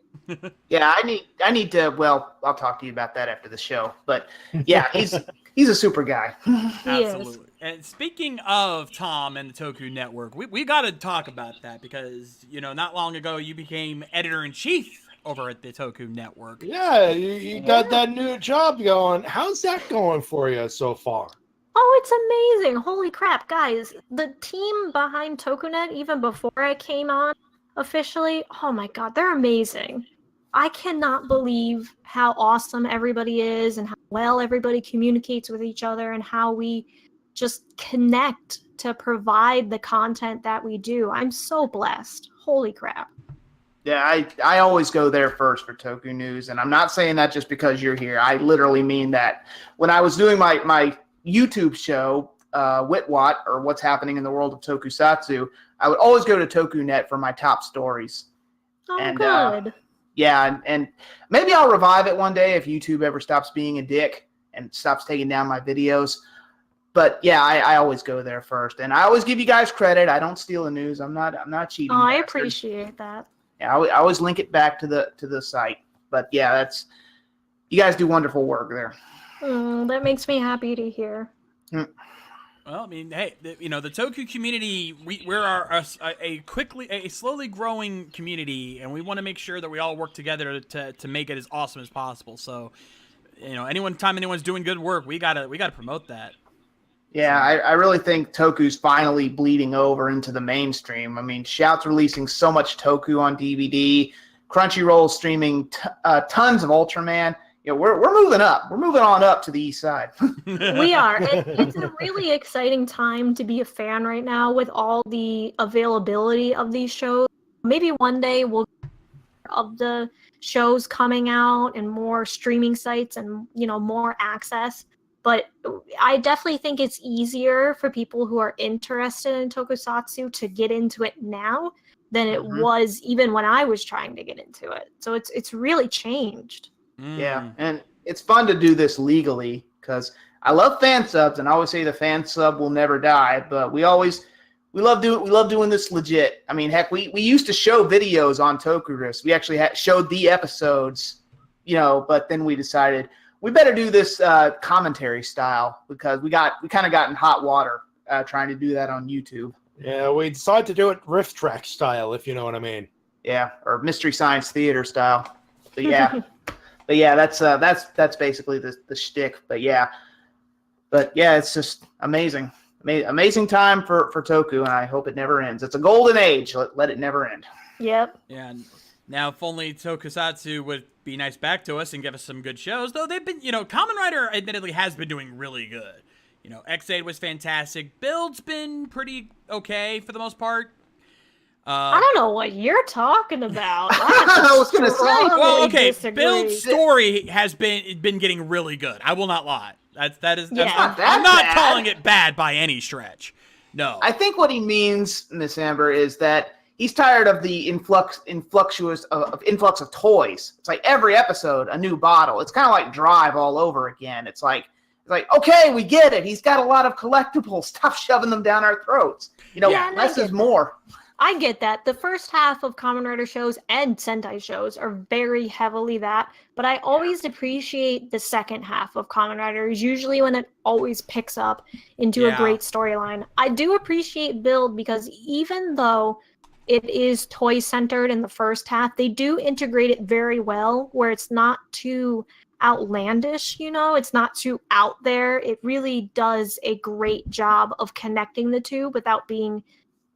Yeah, I need to. Well, I'll talk to you about that after the show. But yeah, he's a super guy. He is. Absolutely. And speaking of Tom and the Toku Network, we got to talk about that because, not long ago you became editor-in-chief over at the Toku Network. Yeah, you got that new job going. How's that going for you so far? Oh, it's amazing. Holy crap, guys. The team behind TokuNet, even before I came on officially, oh my god, they're amazing. I cannot believe how awesome everybody is and how well everybody communicates with each other and how we just connect to provide the content that we do. I'm so blessed. Holy crap. Yeah, I always go there first for Toku News, and I'm not saying that just because you're here. I literally mean that. When I was doing my YouTube show, Witwat, or What's Happening in the World of Tokusatsu, I would always go to TokuNet for my top stories. Oh, And, good. Yeah, and maybe I'll revive it one day if YouTube ever stops being a dick and stops taking down my videos. But yeah, I always go there first, and I always give you guys credit. I don't steal the news. I'm not cheating. Oh, I bastard. appreciate that. Yeah, I always link it back to the site. But yeah, you guys do wonderful work there. That makes me happy to hear. Well, I mean, hey, the Toku community, we're a slowly growing community, and we want to make sure that we all work together to make it as awesome as possible. So, anytime anyone's doing good work, we gotta promote that. Yeah, I really think Toku's finally bleeding over into the mainstream. I mean, Shout's releasing so much Toku on DVD. Crunchyroll's streaming tons of Ultraman. We're moving up. We're moving on up to the east side. We are. It's a really exciting time to be a fan right now with all the availability of these shows. Maybe one day we'll of the shows coming out and more streaming sites and, more access. But I definitely think it's easier for people who are interested in tokusatsu to get into it now than it was even when I was trying to get into it. So it's really changed. Yeah, and it's fun to do this legally because I love fan subs, and I always say the fan sub will never die. But we love doing this legit. I mean, heck, we used to show videos on Tokurist. We actually showed the episodes, but then we decided we better do this commentary style because we kind of got in hot water trying to do that on YouTube. Yeah, we decided to do it riff track style, if you know what I mean. Yeah, or Mystery Science Theater style. But yeah, that's basically the shtick. But yeah, it's just amazing. Amazing time for Toku, and I hope it never ends. It's a golden age. Let it never end. Yep. Yeah. Now, if only Tokusatsu would be nice back to us and give us some good shows, though they've been, Kamen Rider admittedly has been doing really good. X8 was fantastic. Build's been pretty okay for the most part. I don't know what you're talking about. I was going to say. Well, okay, disagree. Build's story has been getting really good. I will not lie. That's Yeah. not, that I'm not bad. calling it bad by any stretch. No. I think what he means, Miss Amber, is that he's tired of the influx of toys. It's like every episode, a new bottle. It's kind of like Drive all over again. It's like, okay, we get it. He's got a lot of collectibles. Stop shoving them down our throats. Less is more. I get that. The first half of Kamen Rider shows and Sentai shows are very heavily that, but I always appreciate the second half of Kamen Rider, is usually when it always picks up into a great storyline. I do appreciate Build because even though it is toy-centered in the first half, they do integrate it very well, where it's not too outlandish, it's not too out there. It really does a great job of connecting the two without being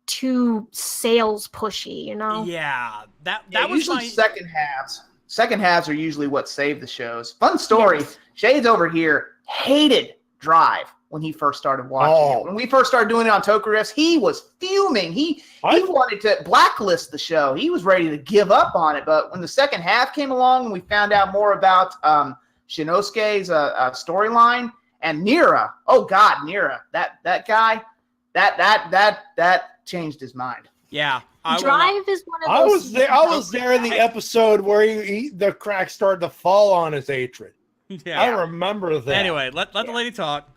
too sales pushy, Yeah, that was usually my second halves. Second halves are usually what save the shows. Fun story. Yes. Shades over here hated Drive when he first started watching it. When we first started doing it on Tokurist, he was fuming. He wanted to blacklist the show. He was ready to give up on it. But when the second half came along and we found out more about Shinosuke's storyline and Nira. Oh God, Nira. That guy. That changed his mind. Yeah. Drive is one of those. I was there in the episode where the cracks started to fall on his hatred. Yeah. I remember that. Anyway, let the lady talk.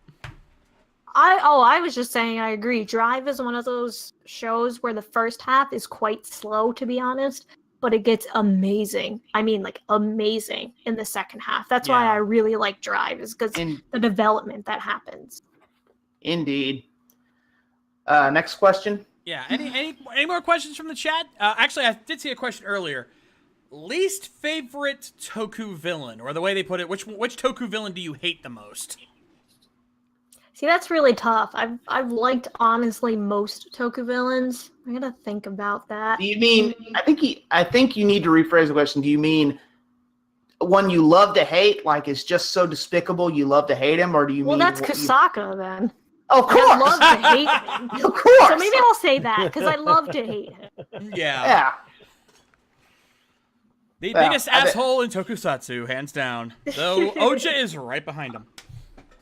I was just saying I agree. Drive is one of those shows where the first half is quite slow, to be honest, but it gets amazing. I mean, like, amazing in the second half. That's why I really like Drive, is because the development that happens. Indeed. Next question. Yeah. Any more questions from the chat? Actually, I did see a question earlier. Least favorite Toku villain, or the way they put it, which Toku villain do you hate the most? See, that's really tough. I've liked, honestly, most Toku villains. I gotta think about that. Do you mean? I think you need to rephrase the question. Do you mean one you love to hate, like it's just so despicable you love to hate him, or do you mean? Well, that's Kusaka then. Of course. I love to hate him. Of course. So maybe I'll say that because I love to hate him. Yeah. The biggest asshole in Tokusatsu, hands down. Though Oja is right behind him.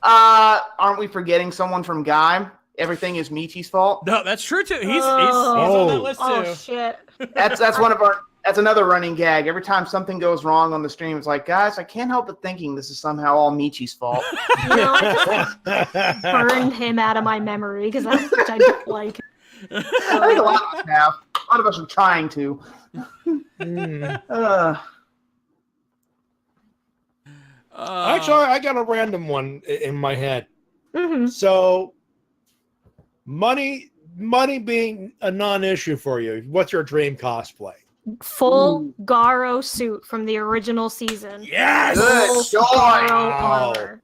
Aren't we forgetting someone from Gaim? Everything is Michi's fault. No, that's true too. He's on that list too. Oh shit. That's another running gag. Every time something goes wrong on the stream, it's like, guys, I can't help but thinking this is somehow all Michi's fault. I just burned him out of my memory because I don't like him. I think a lot of us have. A lot of us are trying to. Actually, I got a random one in my head. Mm-hmm. So, money being a non-issue for you, what's your dream cosplay? Full Garo suit from the original season. Yes! Good Full choice. Garo armor.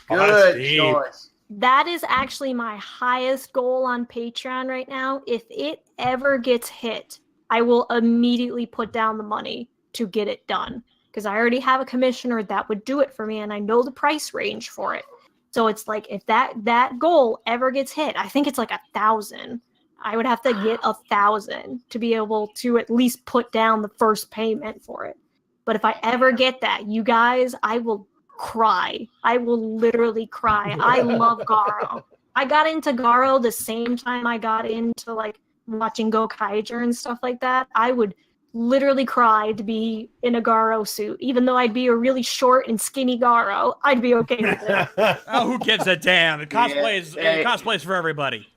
Good choice. That is actually my highest goal on Patreon right now. If it ever gets hit, I will immediately put down the money to get it done. Because I already have a commissioner that would do it for me, and I know the price range for it. So it's like, if that goal ever gets hit, I think it's like 1,000. I would have to get 1,000 to be able to at least put down the first payment for it. But if I ever get that, you guys, I will cry. I will literally cry. I love Garo. I got into Garo the same time I got into like watching Gokaiger and stuff like that. I would literally cry to be in a Garo suit, even though I'd be a really short and skinny Garo. I'd be okay with it. Oh, who gives a damn? Cosplay's for everybody.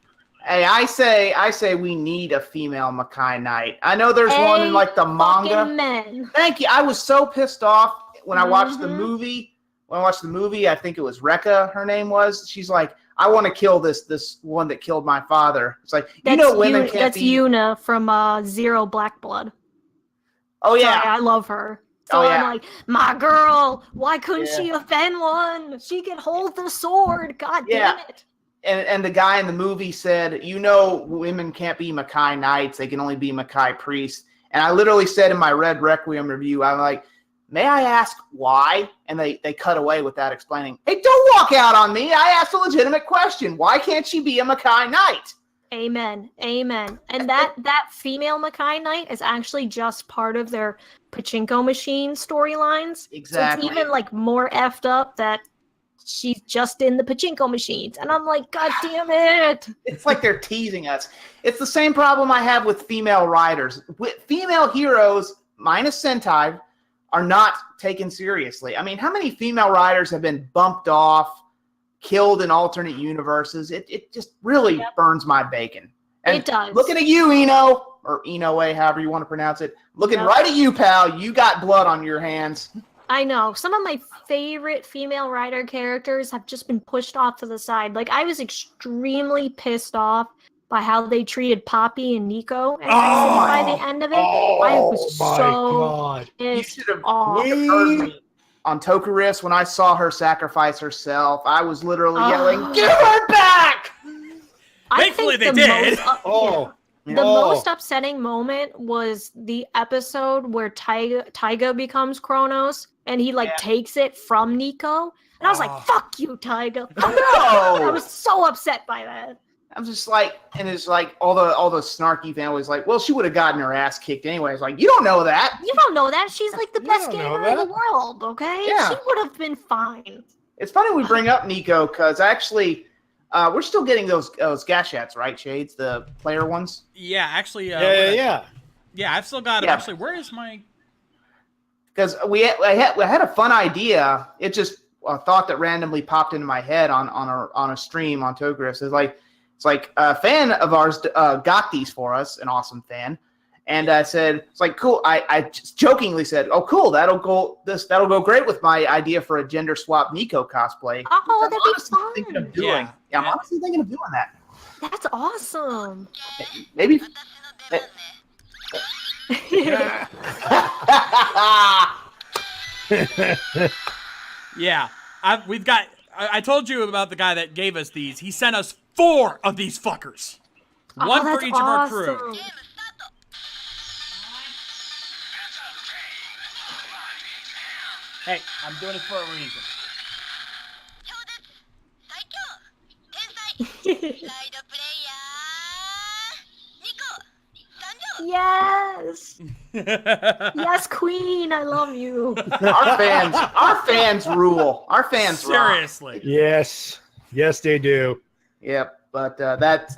Hey, I say we need a female Makai Knight. I know there's one in like the manga. Men. Thank you. I was so pissed off when I watched the movie. When I watched the movie, I think it was Rekka, her name was. She's like, I want to kill this one that killed my father. It's like, women can't that's be... Yuna from Zero Black Blood. Oh, yeah. Sorry, I love her. So I'm like, my girl, why couldn't she have been one? She can hold the sword. God damn it. And the guy in the movie said, women can't be Makai Knights. They can only be Makai priests. And I literally said in my Red Requiem review, I'm like, may I ask why? And they cut away without explaining. Hey, don't walk out on me. I asked a legitimate question. Why can't she be a Makai Knight? Amen. Amen. And that female Makai Knight is actually just part of their pachinko machine storylines. Exactly. So it's even like more effed up that she's just in the pachinko machines. And I'm like, God damn it. It's like they're teasing us. It's the same problem I have with female writers. Female heroes, minus Sentai, are not taken seriously. I mean, how many female writers have been bumped off, killed in alternate universes? It just really burns my bacon. And it does. Looking at you, Eno, or Inoue, however you want to pronounce it. Looking right at you, pal. You got blood on your hands. I know. Some of my favorite female writer characters have just been pushed off to the side. Like, I was extremely pissed off by how they treated Poppy and Nico. And by the end of it, I was so pissed You should have off. heard me on Tokurist when I saw her sacrifice herself. I was literally yelling, "Give her back!" Thankfully, they did. The most upsetting moment was the episode where Taiga becomes Kronos, and he takes it from Nico. And I was like, "Fuck you, Taiga!" I was so upset by that. I'm just like, and it's like all the snarky families like, well, she would have gotten her ass kicked anyway. It's like, you don't know that. You don't know that. She's like the best gamer in the world, okay? Yeah. She would have been fine. It's funny we bring up Nico because actually, we're still getting those gashets, right, Shades? The player ones? Yeah, actually. Yeah, I've still got it. Actually, where is my... Because I had a fun idea. It just a thought that randomly popped into my head on a stream on Tokurist. It's like a fan of ours got these for us, an awesome fan, and I said it's like cool. I just jokingly said, "Oh, cool, that'll go great with my idea for a gender swap Nico cosplay." Oh, that'd be fun. Thinking of doing. Yeah, I'm honestly thinking of doing that. That's awesome. Maybe. Yeah, we've got. I told you about the guy that gave us these. He sent us 4 of these fuckers. One for each of our crew. Hey, I'm doing it for a reason. Yes. Yes, Queen. I love you. Our fans rule. Our fans seriously. Rock. Yes, they do. Yep, but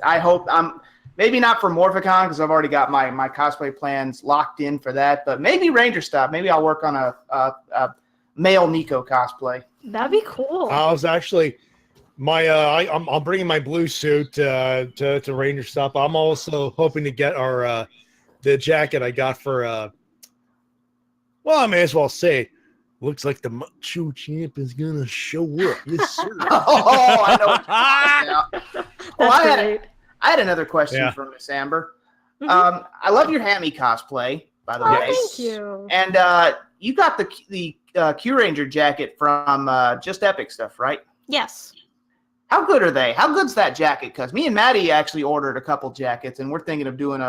I hope I'm maybe not for Morphicon because I've already got my cosplay plans locked in for that. But maybe Ranger stuff. Maybe I'll work on a male Nico cosplay. That'd be cool. I was actually I'm bringing my blue suit to Ranger stuff. I'm also hoping to get our the jacket I got for well, I may as well say, looks like the Macho Champ is gonna show up. Yes, sir. Oh, I know what you're talking about. I had another question for Miss Amber. Mm-hmm. I love your Hammy cosplay, by the way. Thank you. And you got the Q Ranger jacket from Just Epic stuff, right? Yes. How good are they? How good's that jacket? Because me and Matty actually ordered a couple jackets, and we're thinking of doing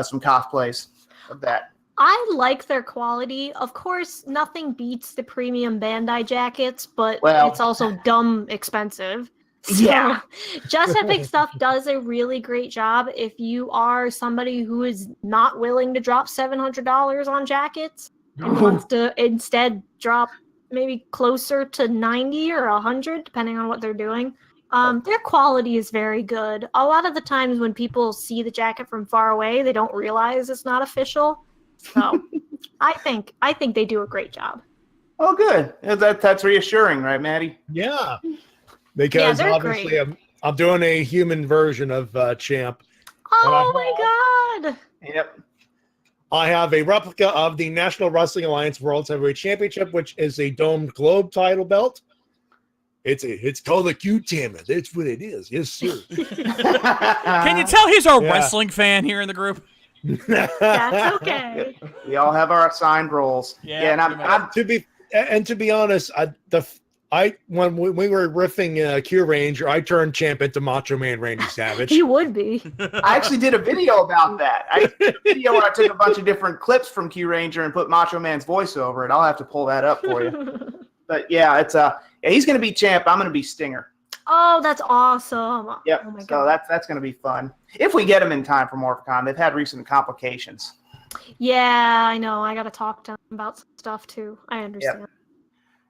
some cosplays of that. I like their quality. Of course, nothing beats the premium Bandai jackets, but it's also dumb expensive. So, yeah. Just Epic Stuff does a really great job if you are somebody who is not willing to drop $700 on jackets. and wants to instead drop maybe closer to 90 or 100, depending on what they're doing. Their quality is very good. A lot of the times when people see the jacket from far away, they don't realize it's not official. So I think they do a great job. Oh, good. That's reassuring, right, Matty? Yeah, because they're obviously great. I'm doing a human version of Champ. Oh my god! Yep. I have a replica of the National Wrestling Alliance World Heavyweight Championship, which is a domed globe title belt. It's called a Q-Tammer. That's what it is. Yes, sir. Can you tell he's our wrestling fan here in the group? That's okay. We all have our assigned roles. Yeah, and I'm to be honest, when we were riffing Q Ranger, I turned Champ into Macho Man Randy Savage. He would be. I actually did a video about that. I did a video where I took a bunch of different clips from Q Ranger and put Macho Man's voice over it. I'll have to pull that up for you. But yeah, it's he's gonna be Champ. I'm gonna be Stinger. Oh, that's awesome. Yep. Oh my So god. that's gonna be fun. If we get him in time for MorphCon. They've had recent complications. Yeah, I know. I gotta talk to him about some stuff too. I understand.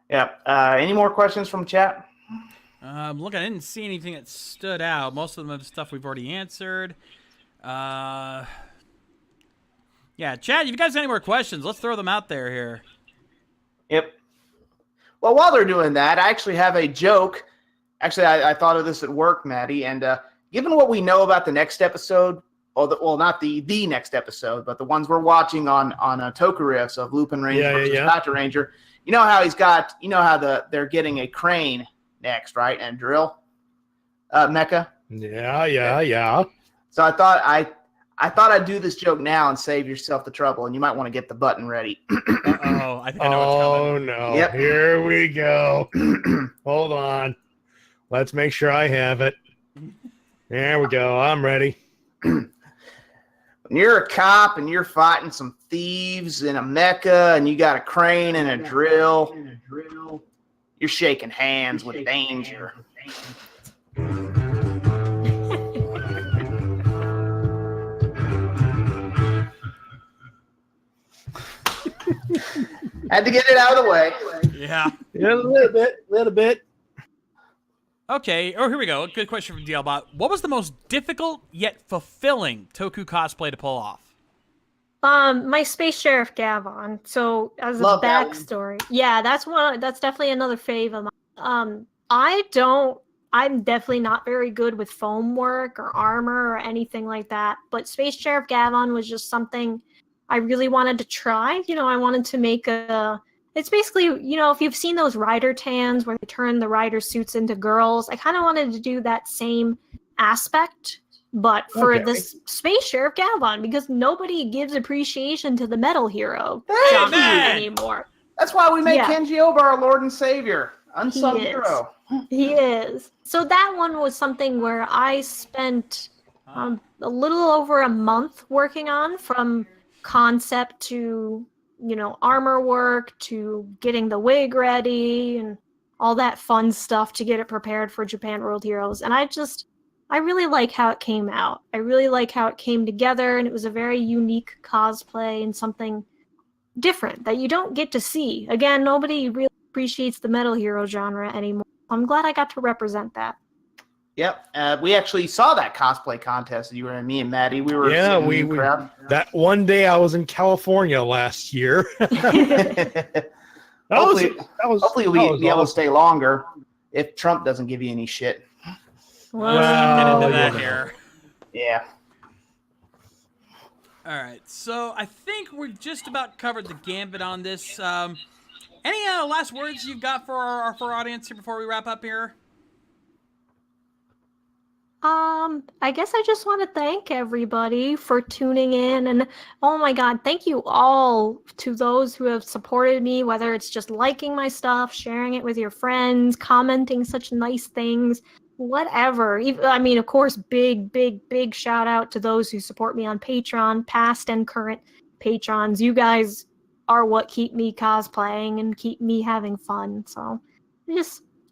Yep. Any more questions from chat? Look, I didn't see anything that stood out. Most of them are stuff we've already answered. Yeah, chat, if you guys have any more questions, let's throw them out there here. Yep. Well, while they're doing that, I actually have a joke. Actually, I thought of this at work, Matty, and given what we know about the next episode, not the next episode, but the ones we're watching on Toku Riffs of Lupin Ranger versus Dr. Ranger, you know how they're getting a crane next, right? And drill mecha. Yeah. So I thought I'd do this joke now and save yourself the trouble, and you might want to get the button ready. Uh-oh, I think I know what's coming. Oh no! Yep. Here we go. Hold on. Let's make sure I have it. There we go. I'm ready. When you're a cop and you're fighting some thieves in a mecha and you got a crane and a drill, you're shaking hands with danger. Had to get it out of the way. Yeah. Yeah, a little bit. Okay, here we go. A good question from DLBot. What was the most difficult yet fulfilling Toku cosplay to pull off? My Space Sheriff Gavon. So as Love a that one. backstory, yeah, that's definitely another fave of mine. I'm definitely not very good with foam work or armor or anything like that. But Space Sheriff Gavon was just something I really wanted to try. I wanted to make it's basically, if you've seen those rider tans where they turn the rider suits into girls, I kind of wanted to do that same aspect, but for this Space Sheriff Gavon, because nobody gives appreciation to the metal hero genre anymore. That's why we make Yeah. Kenji Oba our Lord and Savior. Unsung He is. hero. He is. So that one was something where I spent a little over a month working on, from concept to armor work to getting the wig ready and all that fun stuff to get it prepared for Japan World Heroes. And I really like how it came out. I really like how it came together, and it was a very unique cosplay and something different that you don't get to see. Again, nobody really appreciates the metal hero genre anymore. I'm glad I got to represent that. Yep. We actually saw that cosplay contest. You and me and Maddie. We were sitting in the crowd. That one day I was in California last year. Hopefully we'll be able to awesome. stay longer if Trump doesn't give you any shit. Let's get into that yeah. here. Yeah. All right, so I think we've just about covered the gambit on this. Any last words you've got for our audience here before we wrap up here? I guess I just want to thank everybody for tuning in, and oh my god, thank you all to those who have supported me, whether it's just liking my stuff, sharing it with your friends, commenting such nice things, whatever. I mean, of course, big shout out to those who support me on Patreon, past and current patrons. You guys are what keep me cosplaying and keep me having fun. So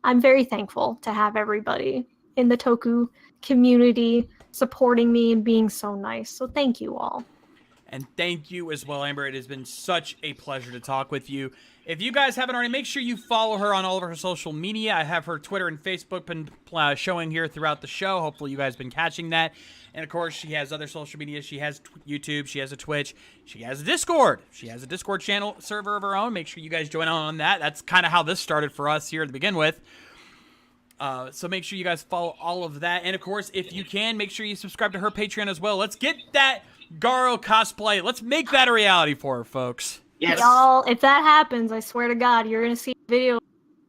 I'm very thankful to have everybody in the Toku community supporting me and being so nice. So thank you all. And thank you as well, Amber. It has been such a pleasure to talk with you. If you guys haven't already, make sure you follow her on all of her social media. I have her Twitter and Facebook been showing here throughout the show. Hopefully you guys have been catching that. And, of course, she has other social media. She has YouTube. She has a Twitch. She has a Discord. She has a Discord channel server of her own. Make sure you guys join on that. That's kind of how this started for us here to begin with. So make sure you guys follow all of that. And, of course, if you can, make sure you subscribe to her Patreon as well. Let's get that Garo cosplay. Let's make that a reality for her, folks. Yes. Y'all, if that happens, I swear to God, you're gonna see a video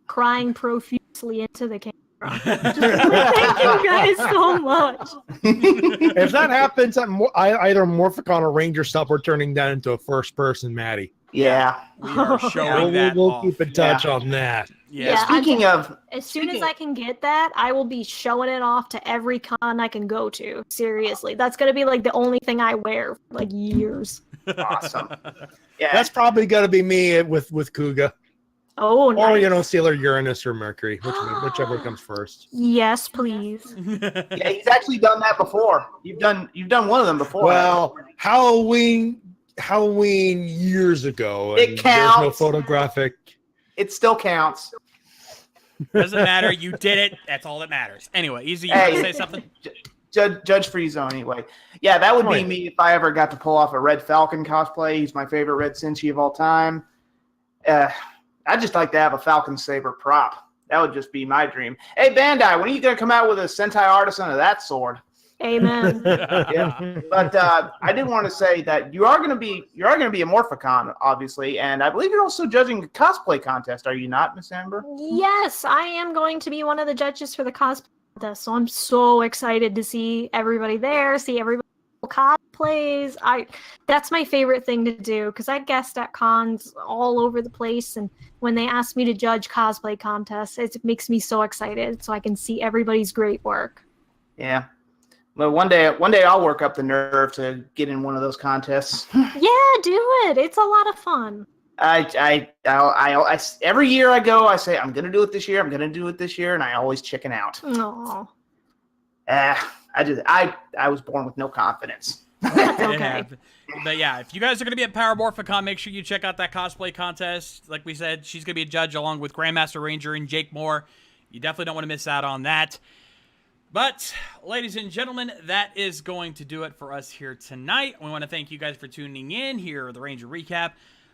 crying profusely into the camera. Thank you guys so much. If that happens, either Morphicon or Ranger stuff, we're turning that into a first-person Matty. Yeah. We are showing that We'll off. keep in touch on that. Yes. Speaking of, As soon as I can get that, I will be showing it off to every con I can go to. Seriously. That's gonna be like the only thing I wear for like years. awesome. Yeah. That's probably going to be me with Kuga. Oh, nice. Or, Sailor Uranus or Mercury, whichever comes first. Yes, please. Yeah, he's actually done that before. You've done one of them before. Well, Halloween years ago. It and counts. There's no photographic. It still counts. Doesn't matter. You did it. That's all that matters. Anyway, Easy, you Hey. want to say something? Judge Free Zone, anyway. Yeah, that would Oh, be yeah. me if I ever got to pull off a Red Falcon cosplay. He's my favorite Red Senshi of all time. I'd just like to have a Falcon Saber prop. That would just be my dream. Hey, Bandai, when are you going to come out with a Sentai Artisan of that sword? Amen. Yeah. But I did want to say that you are going to be a Morphicon, obviously, and I believe you're also judging a cosplay contest. Are you not, Miss Amber? Yes, I am going to be one of the judges for the cosplay contest, so I'm so excited to see everybody there, see everybody cosplays. That's my favorite thing to do because I guest at cons all over the place, and when they ask me to judge cosplay contests, it makes me so excited so I can see everybody's great work. Yeah. Well, one day I'll work up the nerve to get in one of those contests. Yeah, do it. It's a lot of fun. I every year I go, I say I'm gonna do it this year. I'm gonna do it this year, and I always chicken out. Aw, I was born with no confidence. that's It okay. happened. But yeah, if you guys are going to be at Power Morphicon, make sure you check out that cosplay contest. Like we said, she's going to be a judge along with Grandmaster Ranger and Jake Moore. You definitely don't want to miss out on that. But, ladies and gentlemen, that is going to do it for us here tonight. We want to thank you guys for tuning in here at the Ranger Recap.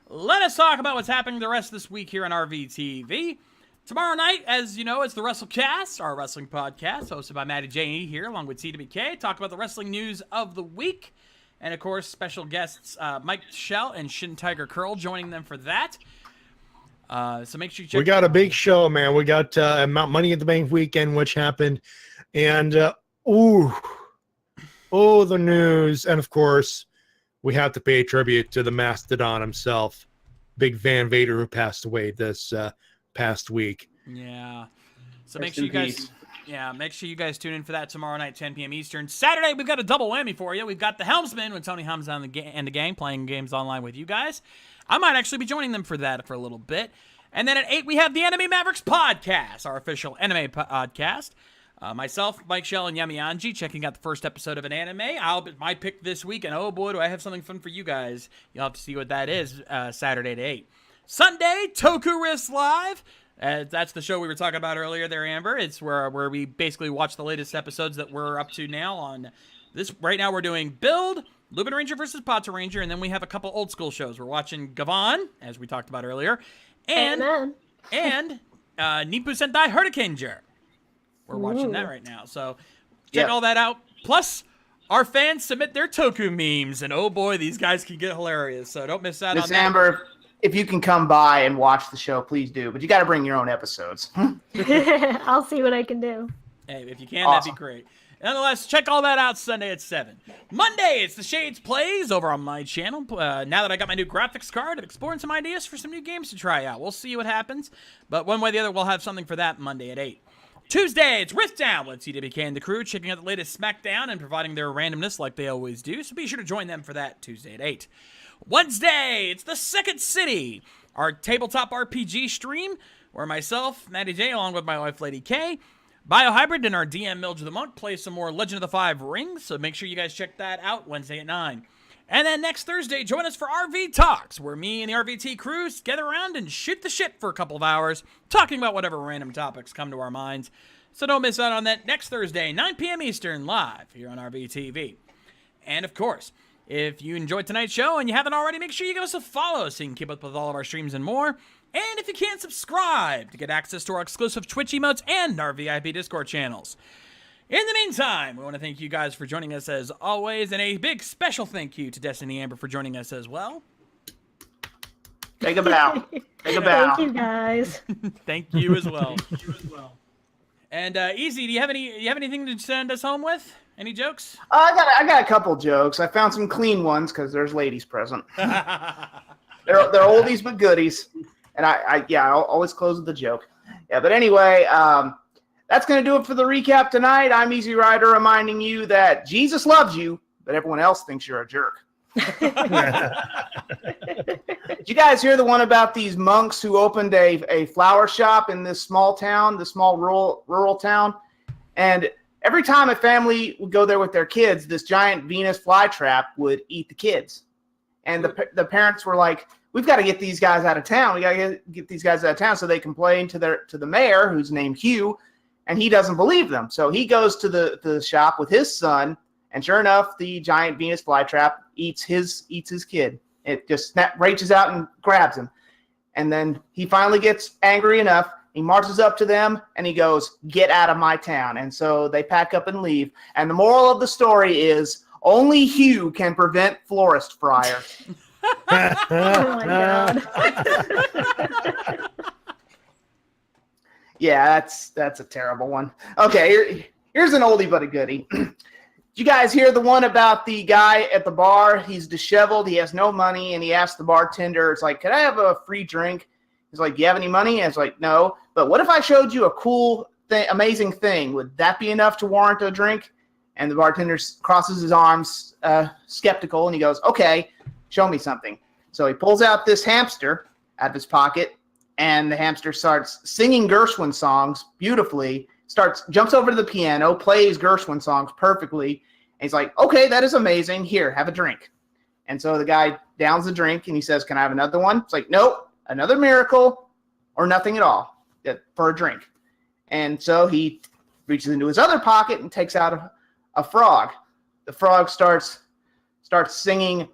Let us talk about what's happening the rest of this week here on RVTV. Tomorrow night, as you know, it's the WrestleCast, our wrestling podcast, hosted by Matty Jay here, along with CWK. Talk about the wrestling news of the week. And, of course, special guests Mike Shell and Shin Tiger Curl joining them for that. So make sure you check. We got a big show, man. We got Money at the Bank weekend, which happened. And, the news. And, of course, we have to pay tribute to the Mastodon himself, Big Van Vader, who passed away this past week. Yeah. So Rest make sure in you guys... peace. Yeah, make sure you guys tune in for that tomorrow night, 10 p.m. Eastern. Saturday, we've got a double whammy for you. We've got the Helmsman with Tony Helms and the gang playing games online with you guys. I might actually be joining them for that for a little bit. And then at 8, we have the Anime Mavericks podcast, our official anime podcast. Myself, Mike Shell, and Yami Anji checking out the first episode of an anime. My pick this week, and oh boy, do I have something fun for you guys. You'll have to see what that is Saturday at 8. Sunday, Toku Wrist Live. That's the show we were talking about earlier there, Amber. It's where we basically watch the latest episodes that we're up to now on this. Right now we're doing Build, Lupin Ranger versus Pata Ranger, and then we have a couple old school shows. We're watching Gavan, as we talked about earlier, and Amen. Nipu Sentai Hurricaneger. We're watching that right now. So check Yeah. all that out. Plus, our fans submit their Toku memes, and oh boy, these guys can get hilarious. So don't miss out Miss on that. Amber, if you can come by and watch the show, please do. But you got to bring your own episodes. I'll see what I can do. Hey, if you can, Awesome. that'd be great. Nonetheless, check all that out Sunday at 7. Monday, it's the Shades Plays over on my channel. Now that I got my new graphics card, I'm exploring some ideas for some new games to try out. We'll see what happens. But one way or the other, we'll have something for that Monday at 8. Tuesday, it's Rift Down with CWK and the crew, checking out the latest SmackDown and providing their randomness like they always do. So be sure to join them for that Tuesday at 8. Wednesday, it's the Second City, our tabletop RPG stream, where myself, Matty Jay, along with my wife, Lady K, Biohybrid, and our DM, Mildred the Monk, play some more Legend of the Five Rings. So make sure you guys check that out Wednesday at 9. And then next Thursday, join us for RV Talks, where me and the RVT crews gather around and shoot the shit for a couple of hours, talking about whatever random topics come to our minds. So don't miss out on that next Thursday, 9 p.m. Eastern, live here on RVTV. And of course, if you enjoyed tonight's show and you haven't already, make sure you give us a follow so you can keep up with all of our streams and more. And if you can't, subscribe to get access to our exclusive Twitch emotes and our VIP Discord channels. In the meantime, we want to thank you guys for joining us as always, and a big special thank you to DestinyAmber for joining us as well. Take a bow. Take a bow. Thank you, guys. Thank you as well. And Easy, do you have anything to send us home with? Any jokes? I got a couple jokes. I found some clean ones because there's ladies present. They're oldies but goodies. And I'll always close with a joke. Yeah, but anyway, that's going to do it for the recap tonight. I'm Easy Rider reminding you that Jesus loves you, but everyone else thinks you're a jerk. Did you guys hear the one about these monks who opened a flower shop in this small town, this small rural town? And every time a family would go there with their kids, this giant Venus flytrap would eat the kids. And the parents were like, we've got to get these guys out of town. We got to get these guys out of town. So they complain to the mayor, who's named Hugh, and he doesn't believe them. So he goes to the shop with his son, and sure enough, the giant Venus flytrap eats his kid. It just reaches out and grabs him. And then he finally gets angry enough. He marches up to them, and he goes, "Get out of my town." And so they pack up and leave. And the moral of the story is, only Hugh can prevent Florist Friar. Oh my god. Yeah, that's a terrible one. Okay, here's an oldie but a goodie. Did you guys hear the one about the guy at the bar? He's disheveled, he has no money, and he asked the bartender, it's like, "Can I have a free drink?" He's like, "Do you have any money?" And it's like, "No, but what if I showed you a cool amazing thing? Would that be enough to warrant a drink?" And the bartender crosses his arms, skeptical, and he goes, "Okay, show me something." So he pulls out this hamster out of his pocket, and the hamster starts singing Gershwin songs beautifully, jumps over to the piano, plays Gershwin songs perfectly, and he's like, "Okay, that is amazing. Here, have a drink." And so the guy downs the drink, and he says, "Can I have another one?" It's like, "Nope, another miracle or nothing at all for a drink." And so he reaches into his other pocket and takes out a frog. The frog starts singing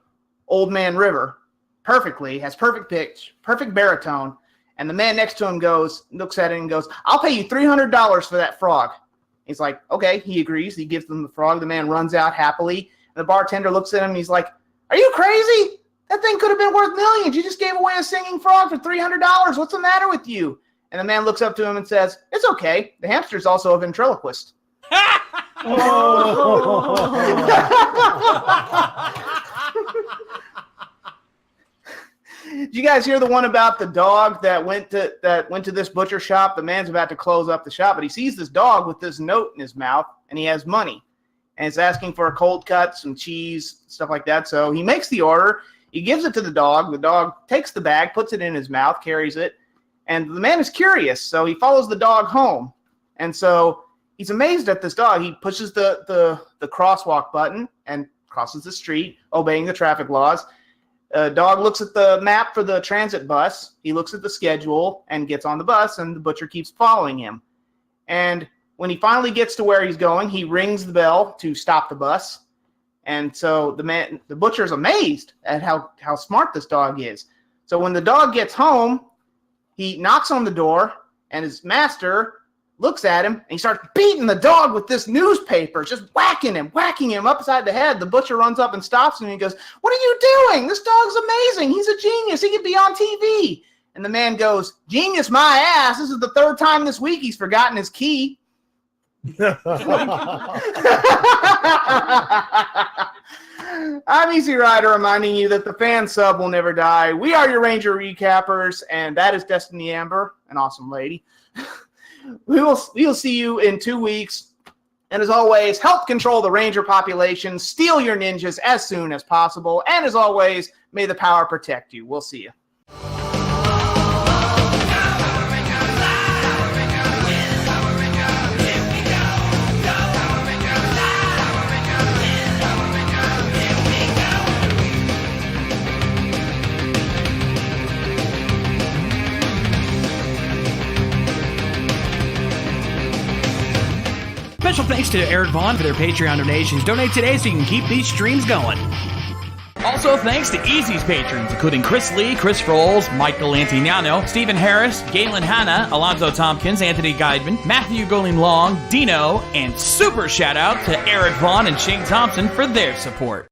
Old Man River perfectly, has perfect pitch, perfect baritone, and the man next to him looks at it and goes, "I'll pay you $300 for that frog." He's like, "Okay," he agrees. He gives them the frog. The man runs out happily, and the bartender looks at him and he's like, "Are you crazy? That thing could have been worth millions. You just gave away a singing frog for $300. What's the matter with you?" And the man looks up to him and says, "It's okay. The hamster's also a ventriloquist." Did you guys hear the one about the dog that went to this butcher shop? The man's about to close up the shop, but he sees this dog with this note in his mouth, and he has money, and it's asking for a cold cut, some cheese, stuff like that. So he makes the order. He gives it to the dog. The dog takes the bag, puts it in his mouth, carries it, and the man is curious, so he follows the dog home. And so he's amazed at this dog. He pushes the crosswalk button and crosses the street, obeying the traffic laws. Dog looks at the map for the transit bus. He looks at the schedule and gets on the bus, and the butcher keeps following him. And when he finally gets to where he's going, he rings the bell to stop the bus. And so the butcher's amazed at how smart this dog is. So when the dog gets home, he knocks on the door, and his master looks at him, and he starts beating the dog with this newspaper, just whacking him upside the head. The butcher runs up and stops him, and he goes, "What are you doing? This dog's amazing. He's a genius. He could be on TV." And the man goes, "Genius my ass. This is the third time this week he's forgotten his key." I'm Easy Rider reminding you that the fan sub will never die. We are your Ranger recappers, and that is DestinyAmber, an awesome lady. We will see you in 2 weeks. And as always, help control the Ranger population. Steal your ninjas as soon as possible. And as always, may the power protect you. We'll see you. special thanks to Eric Vaughn for their Patreon donations. Donate today so you can keep these streams going. Also, thanks to Easy's patrons, including Chris Lee, Chris Rolls, Michael Antignano, Stephen Harris, Galen Hanna, Alonzo Tompkins, Anthony Guidman, Matthew Goling Long, Dino, and super shout out to Eric Vaughn and Shane Thompson for their support.